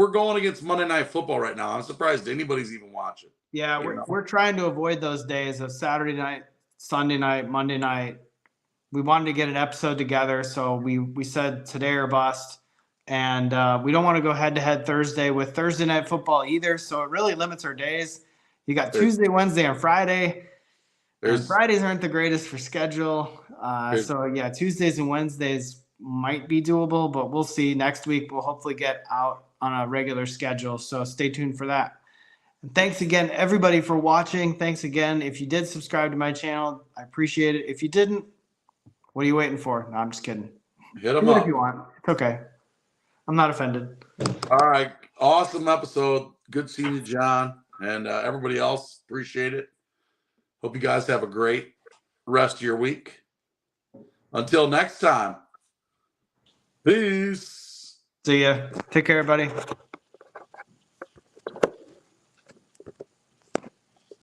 going against Monday Night Football right now. I'm surprised anybody's even watching.
Yeah, we're trying to avoid those days of Saturday night, Sunday night, Monday night. We wanted to get an episode together, so we said today or bust. And we don't want to go head-to-head Thursday with Thursday Night Football either, so it really limits our days. You got Tuesday, Wednesday, and Friday. And Fridays aren't the greatest for schedule. So, yeah, Tuesdays and Wednesdays might be doable, but we'll see. Next week, we'll hopefully get out on a regular schedule, so stay tuned for that. And thanks again, everybody, for watching. Thanks again. If you did subscribe to my channel, I appreciate it. If you didn't, what are you waiting for? No, I'm just kidding.
Hit them up.
If you want. It's okay. I'm not offended.
All right. Awesome episode. Good seeing you, John. And everybody else, appreciate it. Hope you guys have a great rest of your week. Until next time. Peace.
See ya. Take care, everybody.